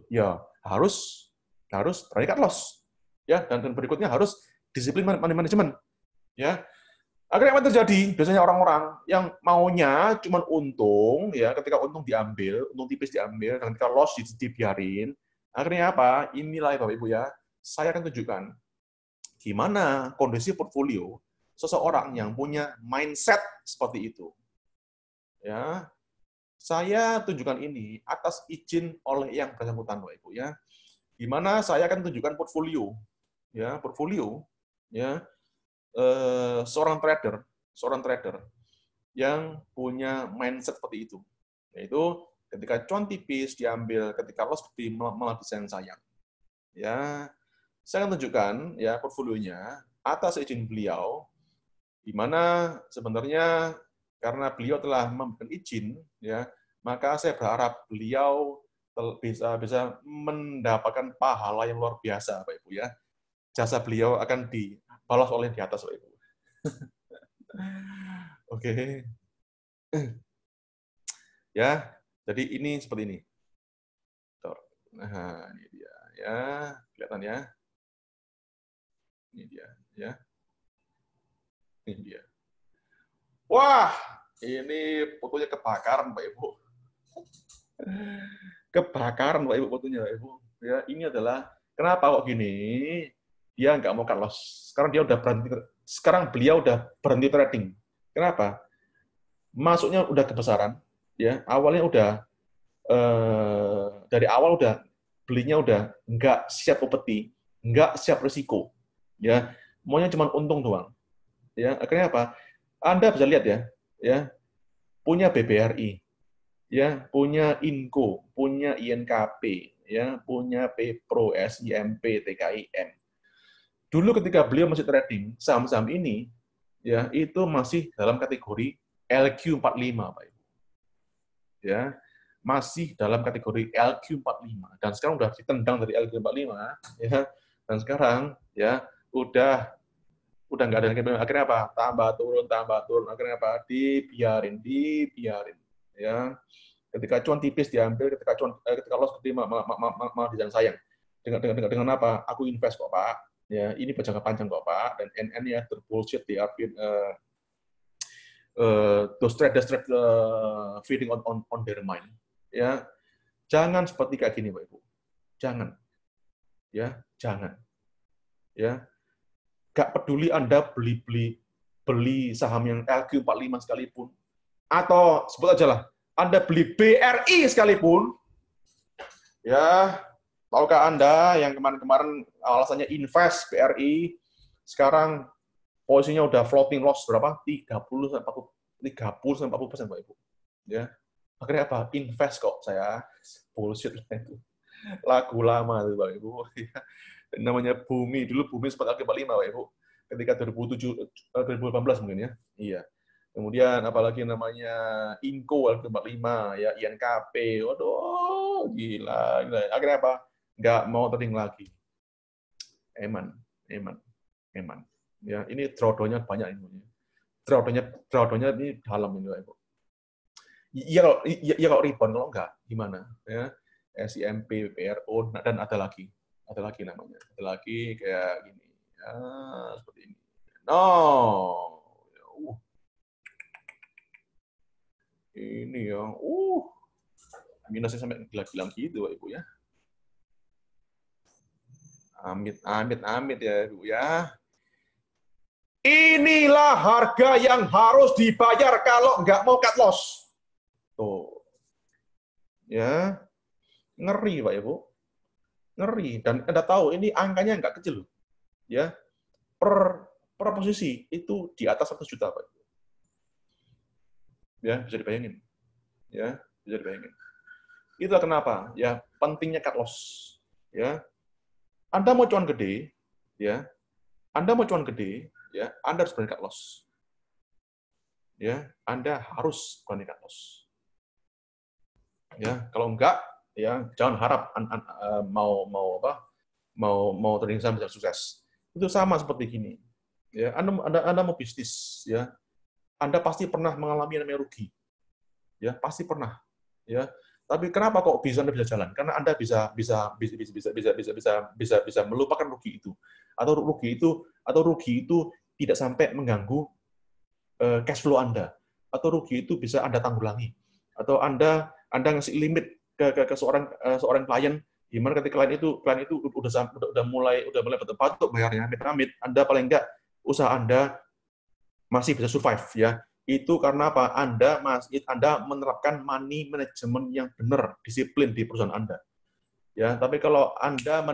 Ya harus berani cut loss, ya, dan berikutnya harus disiplin manajemen, ya. Akhirnya apa terjadi? Biasanya orang-orang yang maunya cuma untung, ya, ketika untung diambil, untung tipis diambil, dan ketika loss dibiarin. Akhirnya apa? Inilah Bapak Ibu ya, saya akan tunjukkan gimana kondisi portfolio seseorang yang punya mindset seperti itu. Ya, saya tunjukkan ini atas izin oleh yang bersangkutan Bapak Ibu ya. Gimana saya akan tunjukkan portfolio, ya, ya. Seorang trader yang punya mindset seperti itu, yaitu ketika cuan tipis diambil, ketika loss gede malah disayang sayang. Ya, saya akan tunjukkan ya portfolionya atas izin beliau, di mana sebenarnya karena beliau telah memberikan izin, ya, maka saya berharap beliau bisa mendapatkan pahala yang luar biasa, Bapak Ibu ya. Jasa beliau akan dibalas oleh di atas, Bapak Ibu. Oke. Ya, jadi ini seperti ini. Nah, ini dia ya, kelihatan ya. Ini dia ya. Ini dia. Wah, ini fotonya kebakaran, Pak Ibu. Kebakaran, Pak Ibu, fotonya, Pak Ibu. Ya, ini adalah kenapa kok gini? Dia nggak mau cut loss. Sekarang beliau udah berhenti trading. Kenapa? Masuknya udah kebesaran, ya. Awalnya udah dari awal udah belinya udah nggak siap upeti, nggak siap risiko, ya. Maunya cuma untung doang. Ya, akhirnya apa? Anda bisa lihat ya, punya BBRI, ya, punya Inco, punya INKP, ya, punya Pepro, SIMP, TKIM. Dulu ketika beliau masih trading saham-saham ini, ya, itu masih dalam kategori LQ45, Pak Ibu. Ya, masih dalam kategori LQ45 dan sekarang udah ditendang dari LQ45, ya. Dan sekarang ya udah nggak ada lagi. Akhirnya apa? Tambah turun, akhirnya apa? Dibiarin, ya. Ketika cuan tipis diambil, ketika loss gede malah disayang sayang. Dengan apa? Aku invest kok, Pak. Ya, ini berjangka panjang kok, Pak. Dan NN ya terbullshit di those traders feeding on their mind. Ya, jangan seperti kayak gini, Pak Ibu. Jangan. Ya, jangan. Ya, gak peduli Anda beli saham yang LQ45 sekalipun, atau sebut aja lah, Anda beli BRI sekalipun, ya, tahukah Anda yang kemarin-kemarin alasannya invest BRI, sekarang posisinya udah floating loss berapa? 30-40%, Pak Ibu. Ya. Akhirnya apa? Invest kok saya. Bullshit itu. Lagu lama itu, Pak Ibu. Namanya Bumi. Dulu Bumi sempat LQ45, Pak Ibu. Ketika 2018 mungkin ya. Iya. Kemudian apalagi namanya Inco LQ45, ya, INKP. Waduh, gila. Akhirnya apa? Nggak mau trading lagi. Eman. Ya, ini drawdown-nya banyak ini. Drawdown-nya ini dalam ini, Pak Ibu. Iya kalau rebound, kalau enggak gimana? Ya, SIMP, PRO, dan ada lagi namanya. Ada lagi kayak gini. Ya, seperti ini. No. Ini ya. Minusnya sampai gila-gilaan gitu, Pak Ibu ya. Amit ya, Ibu ya. Inilah harga yang harus dibayar kalau nggak mau cut loss. Tuh. Ya. Ngeri, Pak Ibu. Ngeri. Dan Anda tahu, ini angkanya nggak kecil. Ya. Per posisi itu di atas 100 juta, Pak. Ya, bisa dibayangin. Ya, bisa dibayangin. Itulah kenapa ya pentingnya cut loss. Ya. Anda mau cuan gede, ya. Anda mau cuan gede, ya, Anda harus berani cut loss. ya Anda harus berani cut loss. Ya, kalau enggak, ya jangan harap mau trading saham bisa sukses. Itu sama seperti gini. Ya, Anda mau bisnis, ya, Anda pasti pernah mengalami yang namanya rugi, ya pasti pernah, ya. Tapi kenapa kok Anda bisa jalan? Karena Anda bisa melupakan rugi itu, atau rugi itu tidak sampai mengganggu cash flow Anda, atau rugi itu bisa Anda tanggulangi, atau Anda ngasih limit ke seorang klien, di mana ketika klien itu udah mulai batuk bayarnya, amit-amit, Anda paling enggak usaha Anda masih bisa survive, ya. Itu karena apa? Anda menerapkan money management yang benar, disiplin di perusahaan Anda. Ya, tapi kalau Anda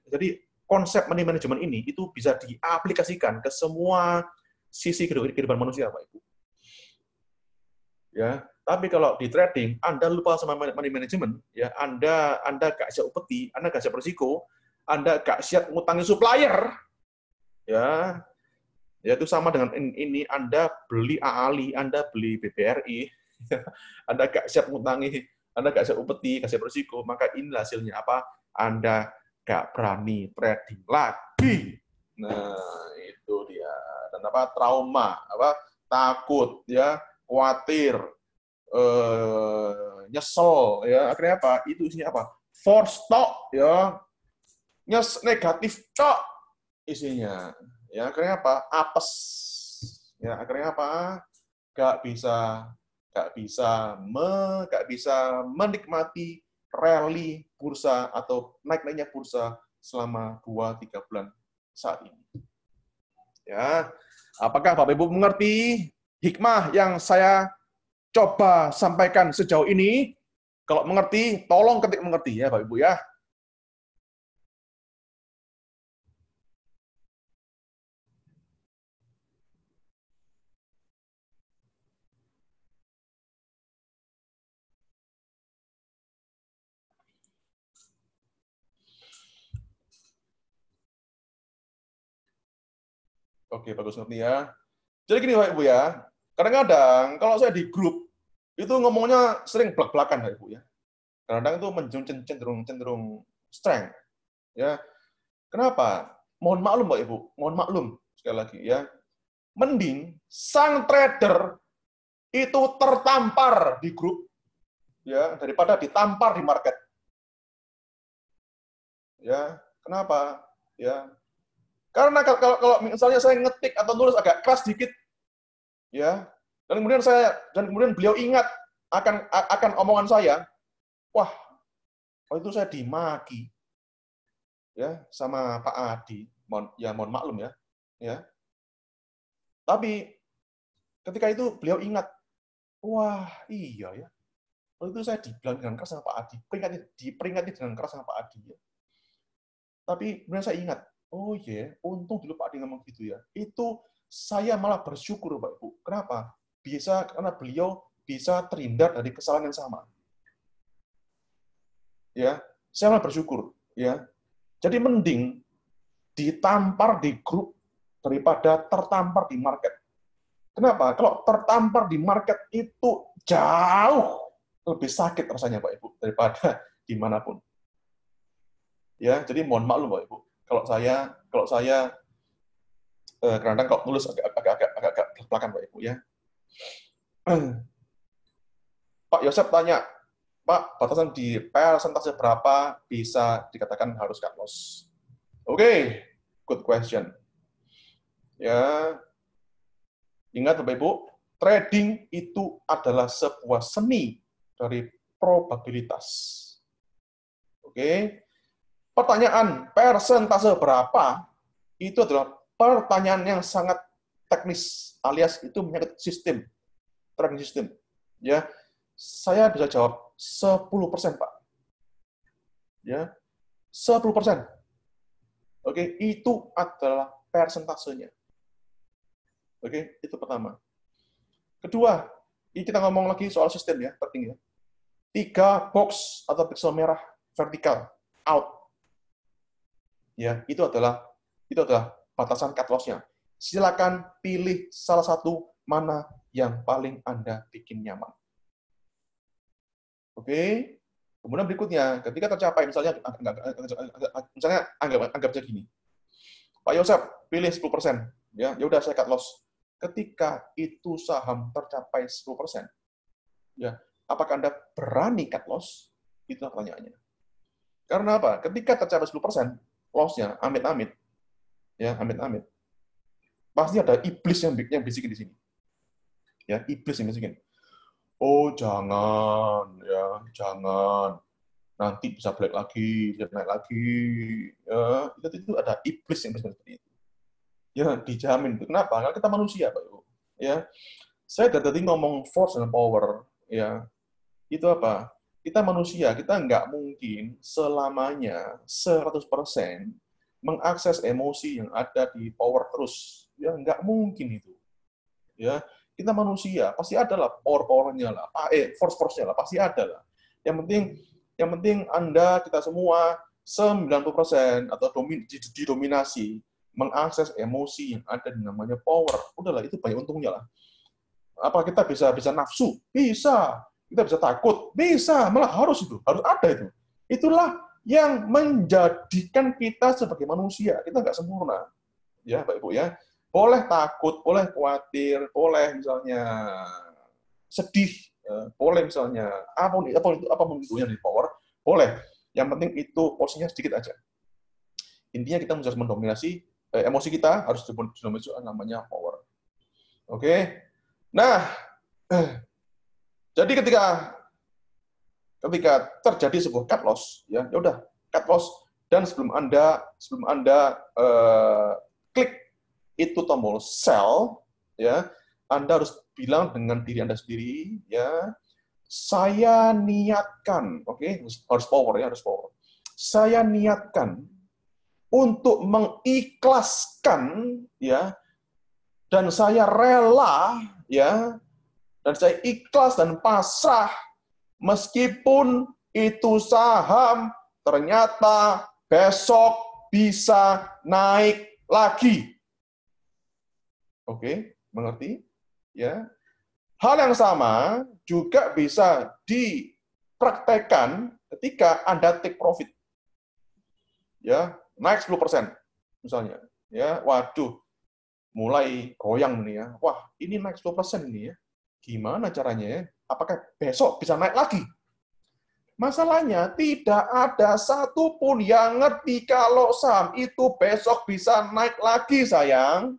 jadi konsep money management ini itu bisa diaplikasikan ke semua sisi kehidupan manusia, Pak Ibu. Ya, tapi kalau di trading Anda lupa sama money management, ya Anda gak siap upeti, Anda gak siap berisiko, Anda gak siap ngutangi supplier, ya itu sama dengan ini, Anda beli AALI, Anda beli BBRI, Anda gak siap ngutangi, Anda gak siap upeti, gak siap berisiko, maka inilah hasilnya apa? Anda gak berani trading lagi. Nah, itu dia. Dan apa? Trauma, takut, ya, khawatir, nyesel, ya. Akhirnya apa? Itu isinya apa? Force talk, ya. Negatif talk isinya. Ya, akhirnya apa? Apes. Ya, akhirnya apa? Gak bisa menikmati rally bursa atau naik-naiknya bursa selama 2-3 bulan saat ini. Ya, apakah Bapak Ibu mengerti hikmah yang saya coba sampaikan sejauh ini? Kalau mengerti, tolong ketik mengerti ya Bapak Ibu ya. Oke, bagus ngerti ya. Jadi gini Bapak Ibu ya, kadang-kadang kalau saya di grup, itu ngomongnya sering belak-belakan Bapak Ibu ya. Kadang-kadang itu cenderung strength. Ya. Kenapa? Mohon maklum Bapak Ibu, mohon maklum sekali lagi ya. Mending sang trader itu tertampar di grup ya daripada ditampar di market. Ya, kenapa? Ya. Karena kalau misalnya saya ngetik atau nulis agak keras dikit ya, dan kemudian beliau ingat akan omongan saya, wah, waktu itu saya dimaki ya sama Pak Adi, mohon maklum ya. Ya. Tapi ketika itu beliau ingat, wah, iya ya. Waktu itu saya dibilang dengan keras sama Pak Adi, diperingati dengan keras sama Pak Adi ya. Tapi kemudian saya ingat, oh iya, untung dulu Pak Adi ngomong gitu ya. Itu saya malah bersyukur, Pak Ibu. Kenapa? Karena beliau bisa terhindar dari kesalahan yang sama. Ya, saya malah bersyukur. Ya, jadi mending ditampar di grup daripada tertampar di market. Kenapa? Kalau tertampar di market itu jauh lebih sakit rasanya, Pak Ibu, daripada dimanapun. Ya, jadi mohon maklum Pak Ibu. Kalau saya kadang-kadang kalau nulis agak belakang Pak Ibu ya. Pak Yosep tanya, Pak, batasan di persentase berapa bisa dikatakan harus cut loss? Oke, good question. Ya, ingat Bapak Ibu, trading itu adalah sebuah seni dari probabilitas. Oke. Pertanyaan persentase berapa itu adalah pertanyaan yang sangat teknis, alias itu menyangkut sistem, trading system. Ya, saya bisa jawab 10%, Pak. Ya, 10%. Oke, itu adalah persentasenya. Oke, itu pertama. Kedua, ini kita ngomong lagi soal sistem ya, penting ya. 3 box atau pixel merah vertikal out. Ya, itu adalah batasan cut loss-nya. Silakan pilih salah satu mana yang paling Anda bikin nyaman. Oke? Kemudian berikutnya, ketika tercapai, misalnya anggap saja gini. Pak Yosep, pilih 10%. Ya udah saya cut loss. Ketika itu saham tercapai 10%, ya, apakah Anda berani cut loss? Itu pertanyaannya. Karena apa? Ketika tercapai 10%, loss-nya amit-amit. Ya, amit-amit. Pasti ada iblis yang bisikin di sini. Ya, iblis yang bisikin. Oh, jangan, ya, jangan. Nanti bisa balik lagi, bisa naik lagi. Ya, itu ada iblis yang seperti itu. Ya, dijamin. Kenapa? Karena kita manusia, Pak Ibu. Ya, saya tadi ngomong force dan power. Ya, itu apa? Kita manusia, kita nggak mungkin selamanya 100% mengakses emosi yang ada di power terus. Ya, nggak mungkin itu. Ya, kita manusia, pasti ada lah power-powernya lah, force-force-nya lah, pasti ada lah. Yang penting Anda, kita semua 90% atau didominasi mengakses emosi yang ada di namanya power. Udahlah, itu banyak untungnya lah. Apa kita bisa nafsu? Bisa. Kita bisa takut? Bisa. Malah harus ada itu. Itulah yang menjadikan kita sebagai manusia. Kita nggak sempurna. Ya, Pak Ibu ya. Boleh takut, boleh khawatir, boleh misalnya sedih, boleh misalnya apa itu di power, boleh. Yang penting itu porsinya sedikit aja. Intinya kita harus mendominasi emosi kita, harus didominasi namanya power. Oke. Nah, jadi ketika terjadi sebuah cut loss, ya udah cut loss, dan sebelum Anda klik itu tombol sell, ya, Anda harus bilang dengan diri Anda sendiri, ya, saya niatkan, oke, harus power ya, harus power. Saya niatkan untuk mengikhlaskan, ya, dan saya rela, ya, dan saya ikhlas dan pasrah, meskipun itu saham ternyata besok bisa naik lagi. Oke, mengerti? Ya. Hal yang sama juga bisa dipraktekkan ketika Anda take profit. Ya, naik 10% misalnya. Ya, waduh, mulai goyang nih ya. Wah, ini naik 10% ini ya. Gimana caranya ya? Apakah besok bisa naik lagi? Masalahnya, tidak ada satupun yang ngerti kalau saham itu besok bisa naik lagi, sayang.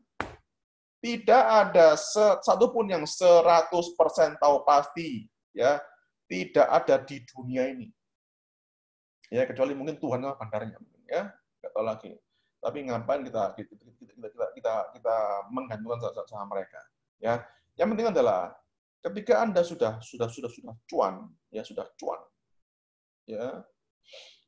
Tidak ada satupun yang 100% tahu pasti. Ya, tidak ada di dunia ini. Ya, kecuali mungkin Tuhan bandarnya. Ya, nggak tahu lagi. Tapi ngapain kita menggantungkan sama mereka? Ya, yang penting adalah ketika Anda sudah cuan, ya sudah cuan, ya,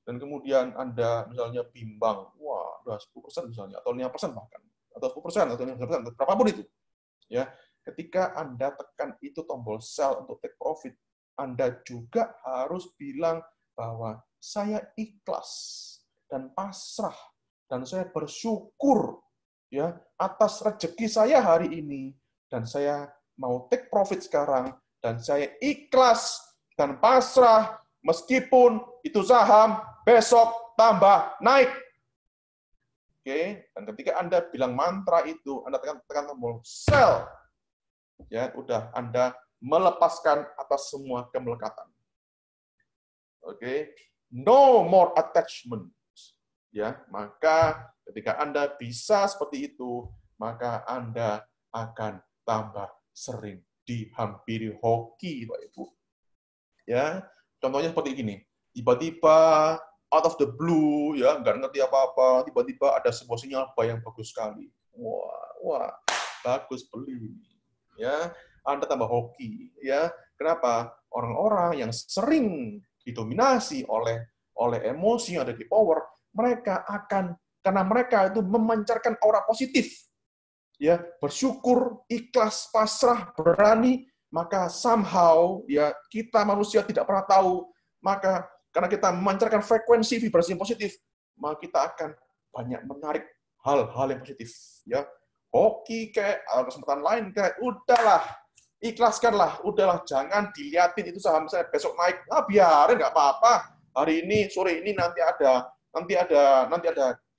dan kemudian Anda misalnya bimbang, wah, udah 10% misalnya, atau 5% bahkan, atau 10%, atau 5%, berapapun itu, ya, ketika Anda tekan itu tombol sell untuk take profit, Anda juga harus bilang bahwa saya ikhlas dan pasrah dan saya bersyukur, ya, atas rezeki saya hari ini, dan saya mau take profit sekarang, dan saya ikhlas dan pasrah meskipun itu saham besok tambah naik. Oke, dan ketika Anda bilang mantra itu, Anda tekan tombol sell, ya, udah Anda melepaskan atas semua kemelekatan. Oke, no more attachment. Ya, maka ketika Anda bisa seperti itu, maka Anda akan tambah sering dihampiri hoki, Pak Ibu. Ya, contohnya seperti gini. Tiba-tiba out of the blue, ya, nggak ngerti apa-apa, tiba-tiba ada sebuah sinyal buy yang bagus sekali. Wah, bagus, beli. Ya, Anda tambah hoki. Ya, kenapa? Orang-orang yang sering didominasi oleh emosi yang ada di power, mereka akan, karena mereka itu memancarkan aura positif, ya, bersyukur, ikhlas, pasrah, berani, maka somehow, ya, kita manusia tidak pernah tahu, maka karena kita memancarkan frekuensi vibrasi yang positif, maka kita akan banyak menarik hal-hal yang positif, ya, hoki kayak kesempatan lain kayak udahlah, Ikhlaskanlah, udahlah, jangan diliatin itu saham saya besok naik, biarin nggak apa-apa. Hari ini, sore ini nanti ada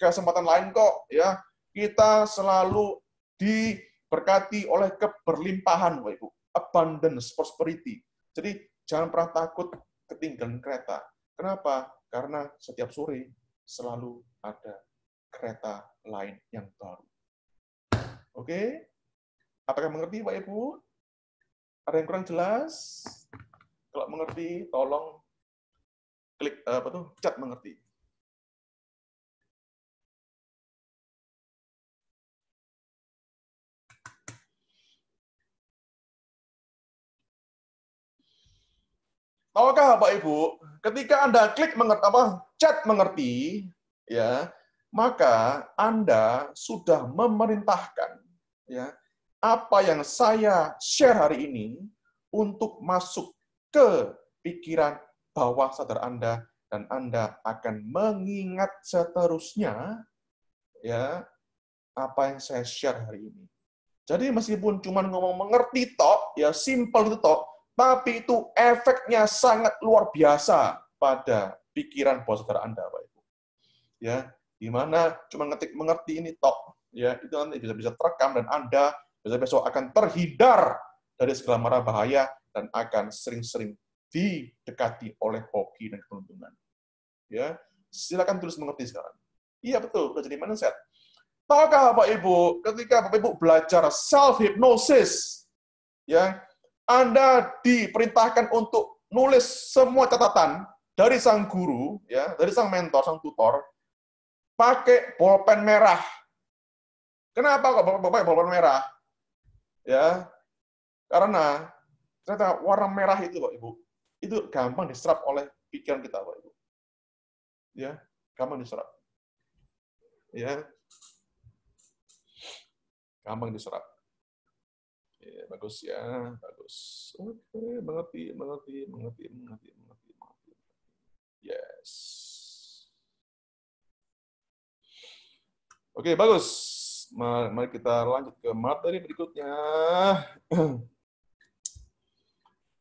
kesempatan lain kok, ya. Kita selalu diberkati oleh keberlimpahan, Bapak Ibu. Abundance, prosperity. Jadi jangan pernah takut ketinggalan kereta. Kenapa? Karena setiap sore selalu ada kereta lain yang baru. Oke? Apakah mengerti, Pak Ibu? Ada yang kurang jelas? Kalau mengerti, tolong klik chat mengerti. Tahukah Bapak Ibu, ketika Anda klik chat mengerti, ya, maka Anda sudah memerintahkan, ya, apa yang saya share hari ini untuk masuk ke pikiran bawah sadar Anda, dan Anda akan mengingat seterusnya, ya, apa yang saya share hari ini. Jadi meskipun cuma ngomong mengerti tok, ya simple itu tok, tapi itu efeknya sangat luar biasa pada pikiran bawah sadar Anda, Pak Ibu. Ya, di mana cuma ngetik mengerti ini tok, ya, itu nanti bisa terekam dan Anda besok akan terhindar dari segala mara bahaya dan akan sering-sering didekati oleh hoki dan keuntungan. Ya, silakan tulis mengerti sekarang. Iya betul, udah jadi mindset. Tahukah Bapak Ibu, ketika Bapak Ibu belajar self-hypnosis, ya, Anda diperintahkan untuk nulis semua catatan dari sang guru, ya, dari sang mentor, sang tutor, pakai bolpen merah. Kenapa kok Bapak pakai bolpen merah? Ya, karena ternyata warna merah itu, Bapak Ibu, itu gampang diserap oleh pikiran kita, Bapak Ibu. Ya, gampang diserap. Ya, gampang diserap. Ya, bagus ya, bagus. Oke, mengerti. Yes. Oke, bagus. Mari kita lanjut ke materi berikutnya.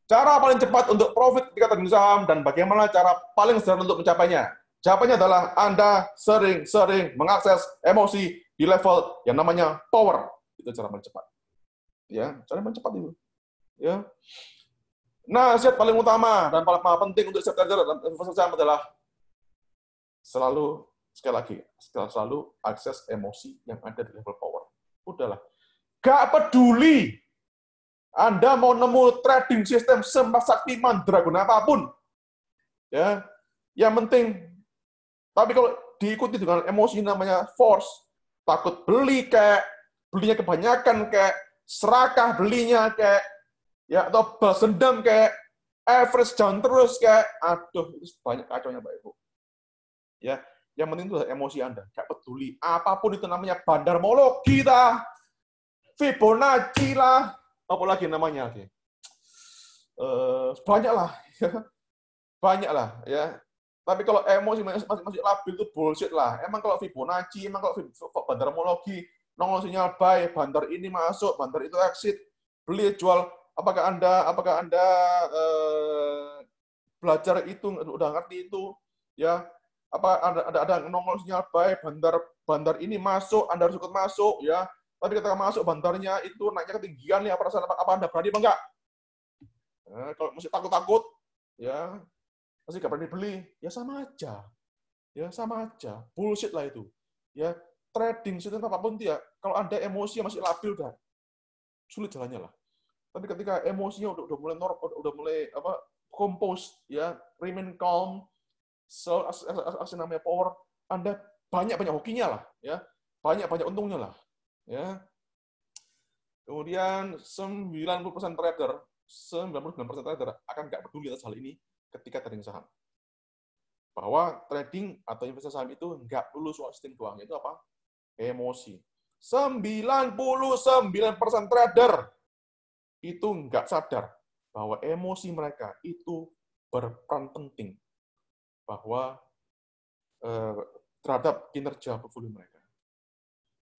Cara paling cepat untuk profit ketika trading saham dan bagaimana cara paling sederhana untuk mencapainya. Jawabannya adalah Anda sering-sering mengakses emosi di level yang namanya power. Itu cara paling cepat. Ya, cara paling cepat itu. Ya. Nasihat paling utama dan paling penting untuk setiap trader dan investor saham adalah selalu, sekali lagi, selalu akses emosi yang ada di level power. Udahlah. Gak peduli Anda mau nemu trading sistem sakti mandraguna apapun. Ya. Yang penting, tapi kalau diikuti dengan emosi namanya force, takut beli kayak, belinya kebanyakan kayak, serakah belinya kayak, ya, atau balas dendam kayak, average down terus kayak, aduh, itu banyak kacaunya, Pak Ibu. Ya, yang penting itu emosi Anda, gak peduli apapun itu namanya bandarmologi lah, Fibonacci lah, apa lagi namanya lagi, banyak lah, banyak lah, ya. Tapi kalau emosi masih labil itu bullshit lah. Emang kalau Fibonacci, emang kalau bandarmologi, nongol sinyal buy, bandar ini masuk, bandar itu exit, beli jual. Apakah Anda belajar itu, udah ngerti itu, ya? Apa ada nongol sinyal buy, bandar ini masuk, Anda harus ikut masuk, ya? Tapi ketika masuk bandarnya itu naiknya ketinggian nih, apa Anda berani apa enggak? Nah, kalau masih takut-takut, ya masih nggak berani beli, ya sama aja. Ya sama aja. Bullshit lah itu. Ya, trading sistem apapun dia, kalau Anda emosi masih labil kan, sulit jalannya lah. Tapi ketika emosinya udah mulai udah mulai compose, ya, remain calm, aksi namanya power, Anda banyak hokinya lah, ya. Banyak untungnya lah, ya. Kemudian 90% trader akan nggak peduli atas hal ini ketika trading saham. Bahwa trading atau investasi saham itu nggak perlu soal insting doang. Itu apa? Emosi. 99% trader itu nggak sadar bahwa emosi mereka itu berperan penting bahwa terhadap kinerja portfolio mereka.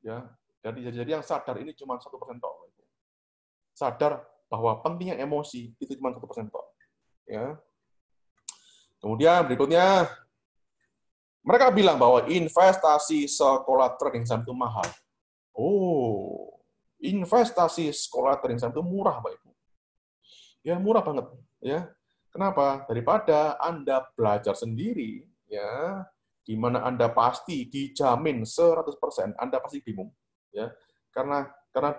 Ya, jadi yang sadar ini cuma 1% tok. Sadar bahwa pentingnya emosi itu cuma 1% kok. Ya. Kemudian berikutnya, mereka bilang bahwa investasi sekolah trading saham itu mahal. Oh, investasi sekolah trading saham itu murah, Pak Ibu. Ya, murah banget. Ya, kenapa? Daripada Anda belajar sendiri, ya, di mana Anda pasti dijamin 100%, Anda pasti bingung. Ya, karena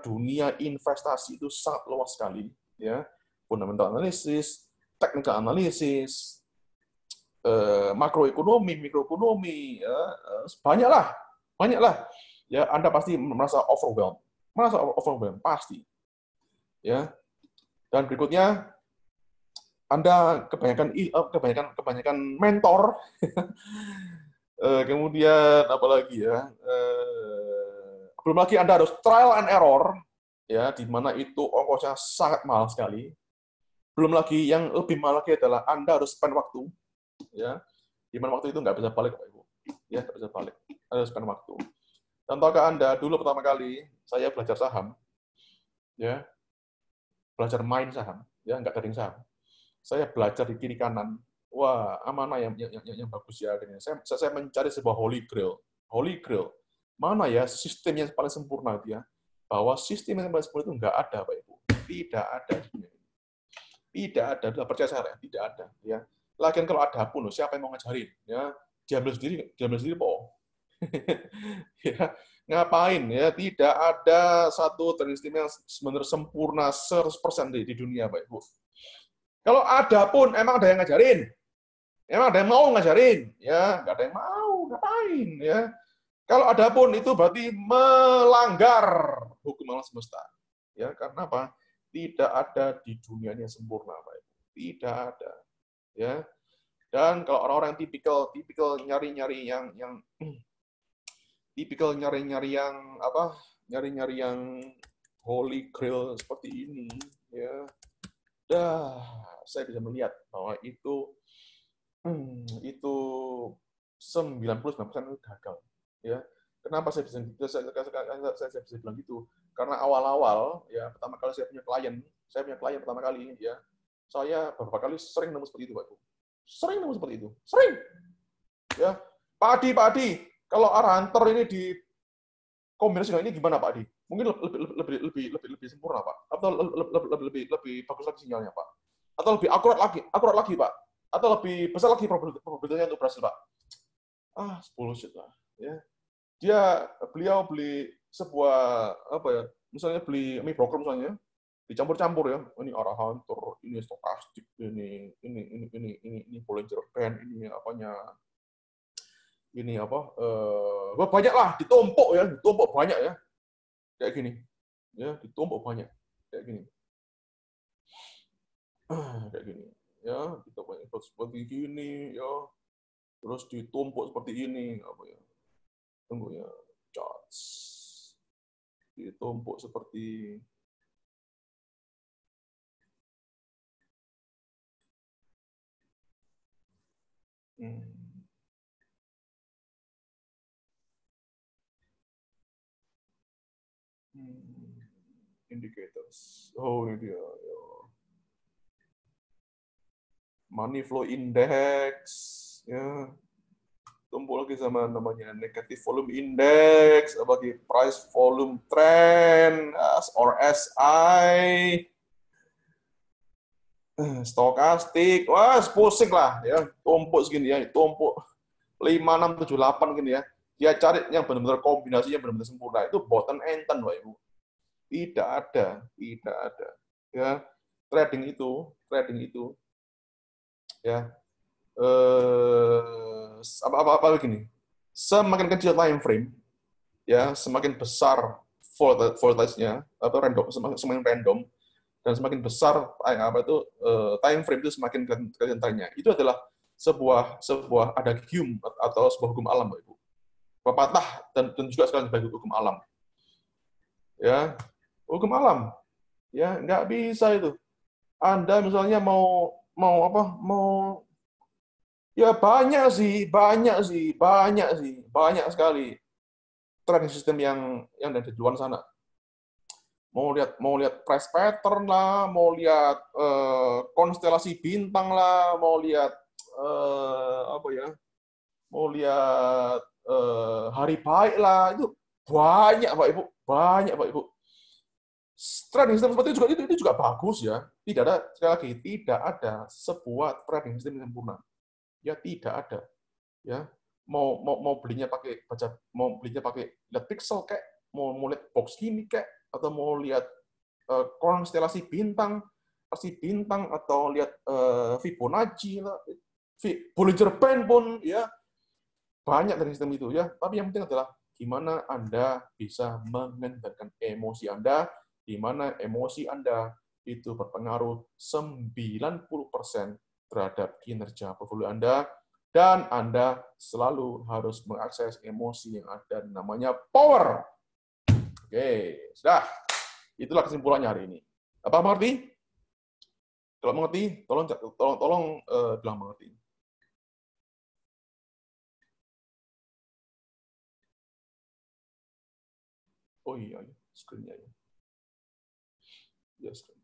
dunia investasi itu sangat luas sekali. Ya, fundamental analysis, technical analysis, makroekonomi, mikroekonomi, ya, banyaklah. Ya, Anda pasti merasa overwhelmed, pasti. Ya, dan berikutnya, Anda kebanyakan mentor, kemudian apa lagi ya? Belum lagi Anda harus trial and error, ya, di mana itu ongkosnya sangat mahal sekali. Belum lagi yang lebih mahal lagi adalah Anda harus spend waktu, ya, di mana waktu itu nggak bisa balik, Pak Ibu. Ya, nggak bisa balik. Anda harus spend waktu. Contohnya Anda dulu pertama kali saya belajar saham, ya, belajar main saham, ya, nggak trading saham. Saya belajar di kiri kanan. Wah, mana yang bagus ya? Saya mencari sebuah holy grail. Holy grail. Mana ya sistem yang paling sempurna itu ya? Bahwa sistem yang paling sempurna itu nggak ada, Pak Ibu. Tidak ada. Tidak ada. Percaya saya, tidak ada. Ya. Lagian kalau ada pun, siapa yang mau ngajarin? Ya, diambil sendiri, po. Ya, ngapain ya? Tidak ada satu trading system yang sebenarnya sempurna 100% di dunia, Pak Ibu. Kalau ada pun, emang ada yang ngajarin? Emang ada yang mau ngajarin? Ya, nggak ada yang mau, ngapain? Ya. Kalau ada pun, itu berarti melanggar hukum alam semesta. Ya, karena apa? Tidak ada di dunia ini yang sempurna, Pak. Tidak ada. Ya. Dan kalau orang-orang yang tipikal nyari-nyari yang nyari-nyari yang holy grail seperti ini, ya. Saya bisa melihat bahwa itu 99% itu gagal. Ya, kenapa saya bisa bilang gitu? Karena awal-awal, ya, pertama kali saya punya klien pertama kali, ya, saya beberapa kali sering nemu seperti itu, Pak Ibu. Sering nemu seperti itu, sering. Ya, Pak Adi, kalau Arhanter ini di kombinasi dengan ini gimana, Pak Adi? Mungkin lebih sempurna, Pak. Atau lebih bagus lagi sinyalnya, Pak. Atau lebih akurat lagi, Pak. Atau lebih besar lagi probabilitasnya untuk berhasil, Pak. 10 lah. Ya. Beliau beli sebuah apa ya? Misalnya beli mie broker misalnya, dicampur-campur ya. Ini Arhanter, ini stokastik, ini Bollinger Band, ini apanya? Ini apa? Banyak lah, ditumpuk banyak ya. Kayak gini. Ya, ditumpuk banyak. Kayak gini. Kayak gini. Ya, kita banyak seperti gini ya. Terus ditumpuk seperti ini apa ya? Tunggu ya. Charts. Ditumpuk seperti indicators. Oh, ini dia. Ya. Money flow index, ya. Tumpuk lagi sama namanya negative volume index, bagi price volume trend, or SI, stokastik. Wah, pusing lah ya, tumpuk segini ya, tumpuk 5, 6, 7, 8 gini ya. Dia cari yang benar-benar kombinasinya benar-benar sempurna. Itu boten enten, Pak Ibu. Tidak ada. Ya, trading itu ya apa begini. Semakin kecil time frame, ya, semakin besar voltage-nya atau semakin random, dan semakin besar time frame itu semakin kelihatan trennya. Itu adalah sebuah adagium atau sebuah hukum alam, Pak Ibu. Pepatah dan juga sekalian sebagai hukum alam. Ya, hukum alam. Ya, nggak bisa itu. Anda misalnya mau ya banyak sekali trading system yang ada di luar sana. Mau lihat price pattern lah, mau lihat konstelasi bintang lah, mau lihat apa ya? Mau lihat hari baik lah, itu banyak Pak Ibu, banyak Pak Ibu. Trading system seperti itu juga bagus ya. Tidak ada, sekali lagi, tidak ada sebuah trading system yang sempurna. Ya tidak ada. Ya, mau belinya pakai baca, mau belinya pakai lihat pixel kayak, mau lihat box gini kayak, atau mau lihat konstelasi bintang, atau lihat Fibonacci lah, Bollinger Band pun ya banyak dari sistem itu ya. Tapi yang penting adalah gimana Anda bisa mengendalikan emosi Anda, di mana emosi Anda itu berpengaruh 90% terhadap kinerja portfolio Anda, dan Anda selalu harus mengakses emosi yang ada namanya power. Oke, sudah. Itulah kesimpulannya hari ini. Apa mengerti? Kalau mengerti, tolong bilang mengerti. Oh iya, screen-nya ya. Ya, screen.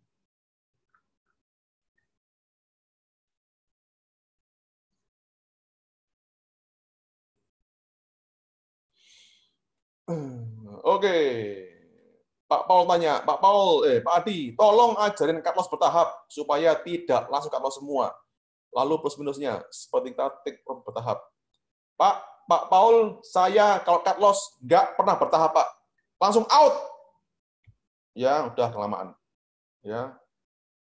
Oke. Pak Paul tanya, Pak Adi, tolong ajarin cut loss bertahap supaya tidak langsung cut loss semua. Lalu plus minusnya seperti taktik bertahap. Pak Paul, saya kalau cut loss nggak pernah bertahap, Pak. Langsung out. Ya, udah kelamaan. Ya.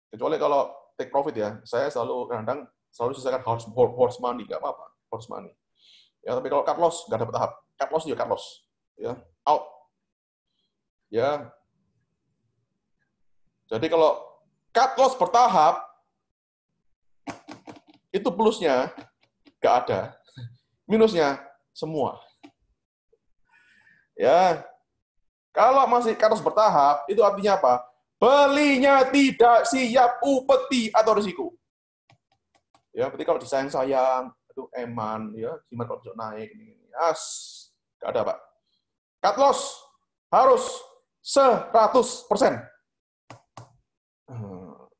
Kecuali kalau take profit ya. Saya selalu kadang selalu selesaikan horse money, nggak apa-apa, horse money. Ya, tapi kalau cut loss nggak ada bertahap. Cut loss juga cut loss. Ya, out. Ya. Jadi kalau cut loss bertahap itu plusnya nggak ada, minusnya semua. Ya, kalau masih cut loss bertahap itu artinya apa? Belinya tidak siap upeti atau risiko. Ya, berarti kalau disayang-sayang, itu eman, ya gimana kalau besok naik ini, nggak ada Pak. Cut loss harus 100%.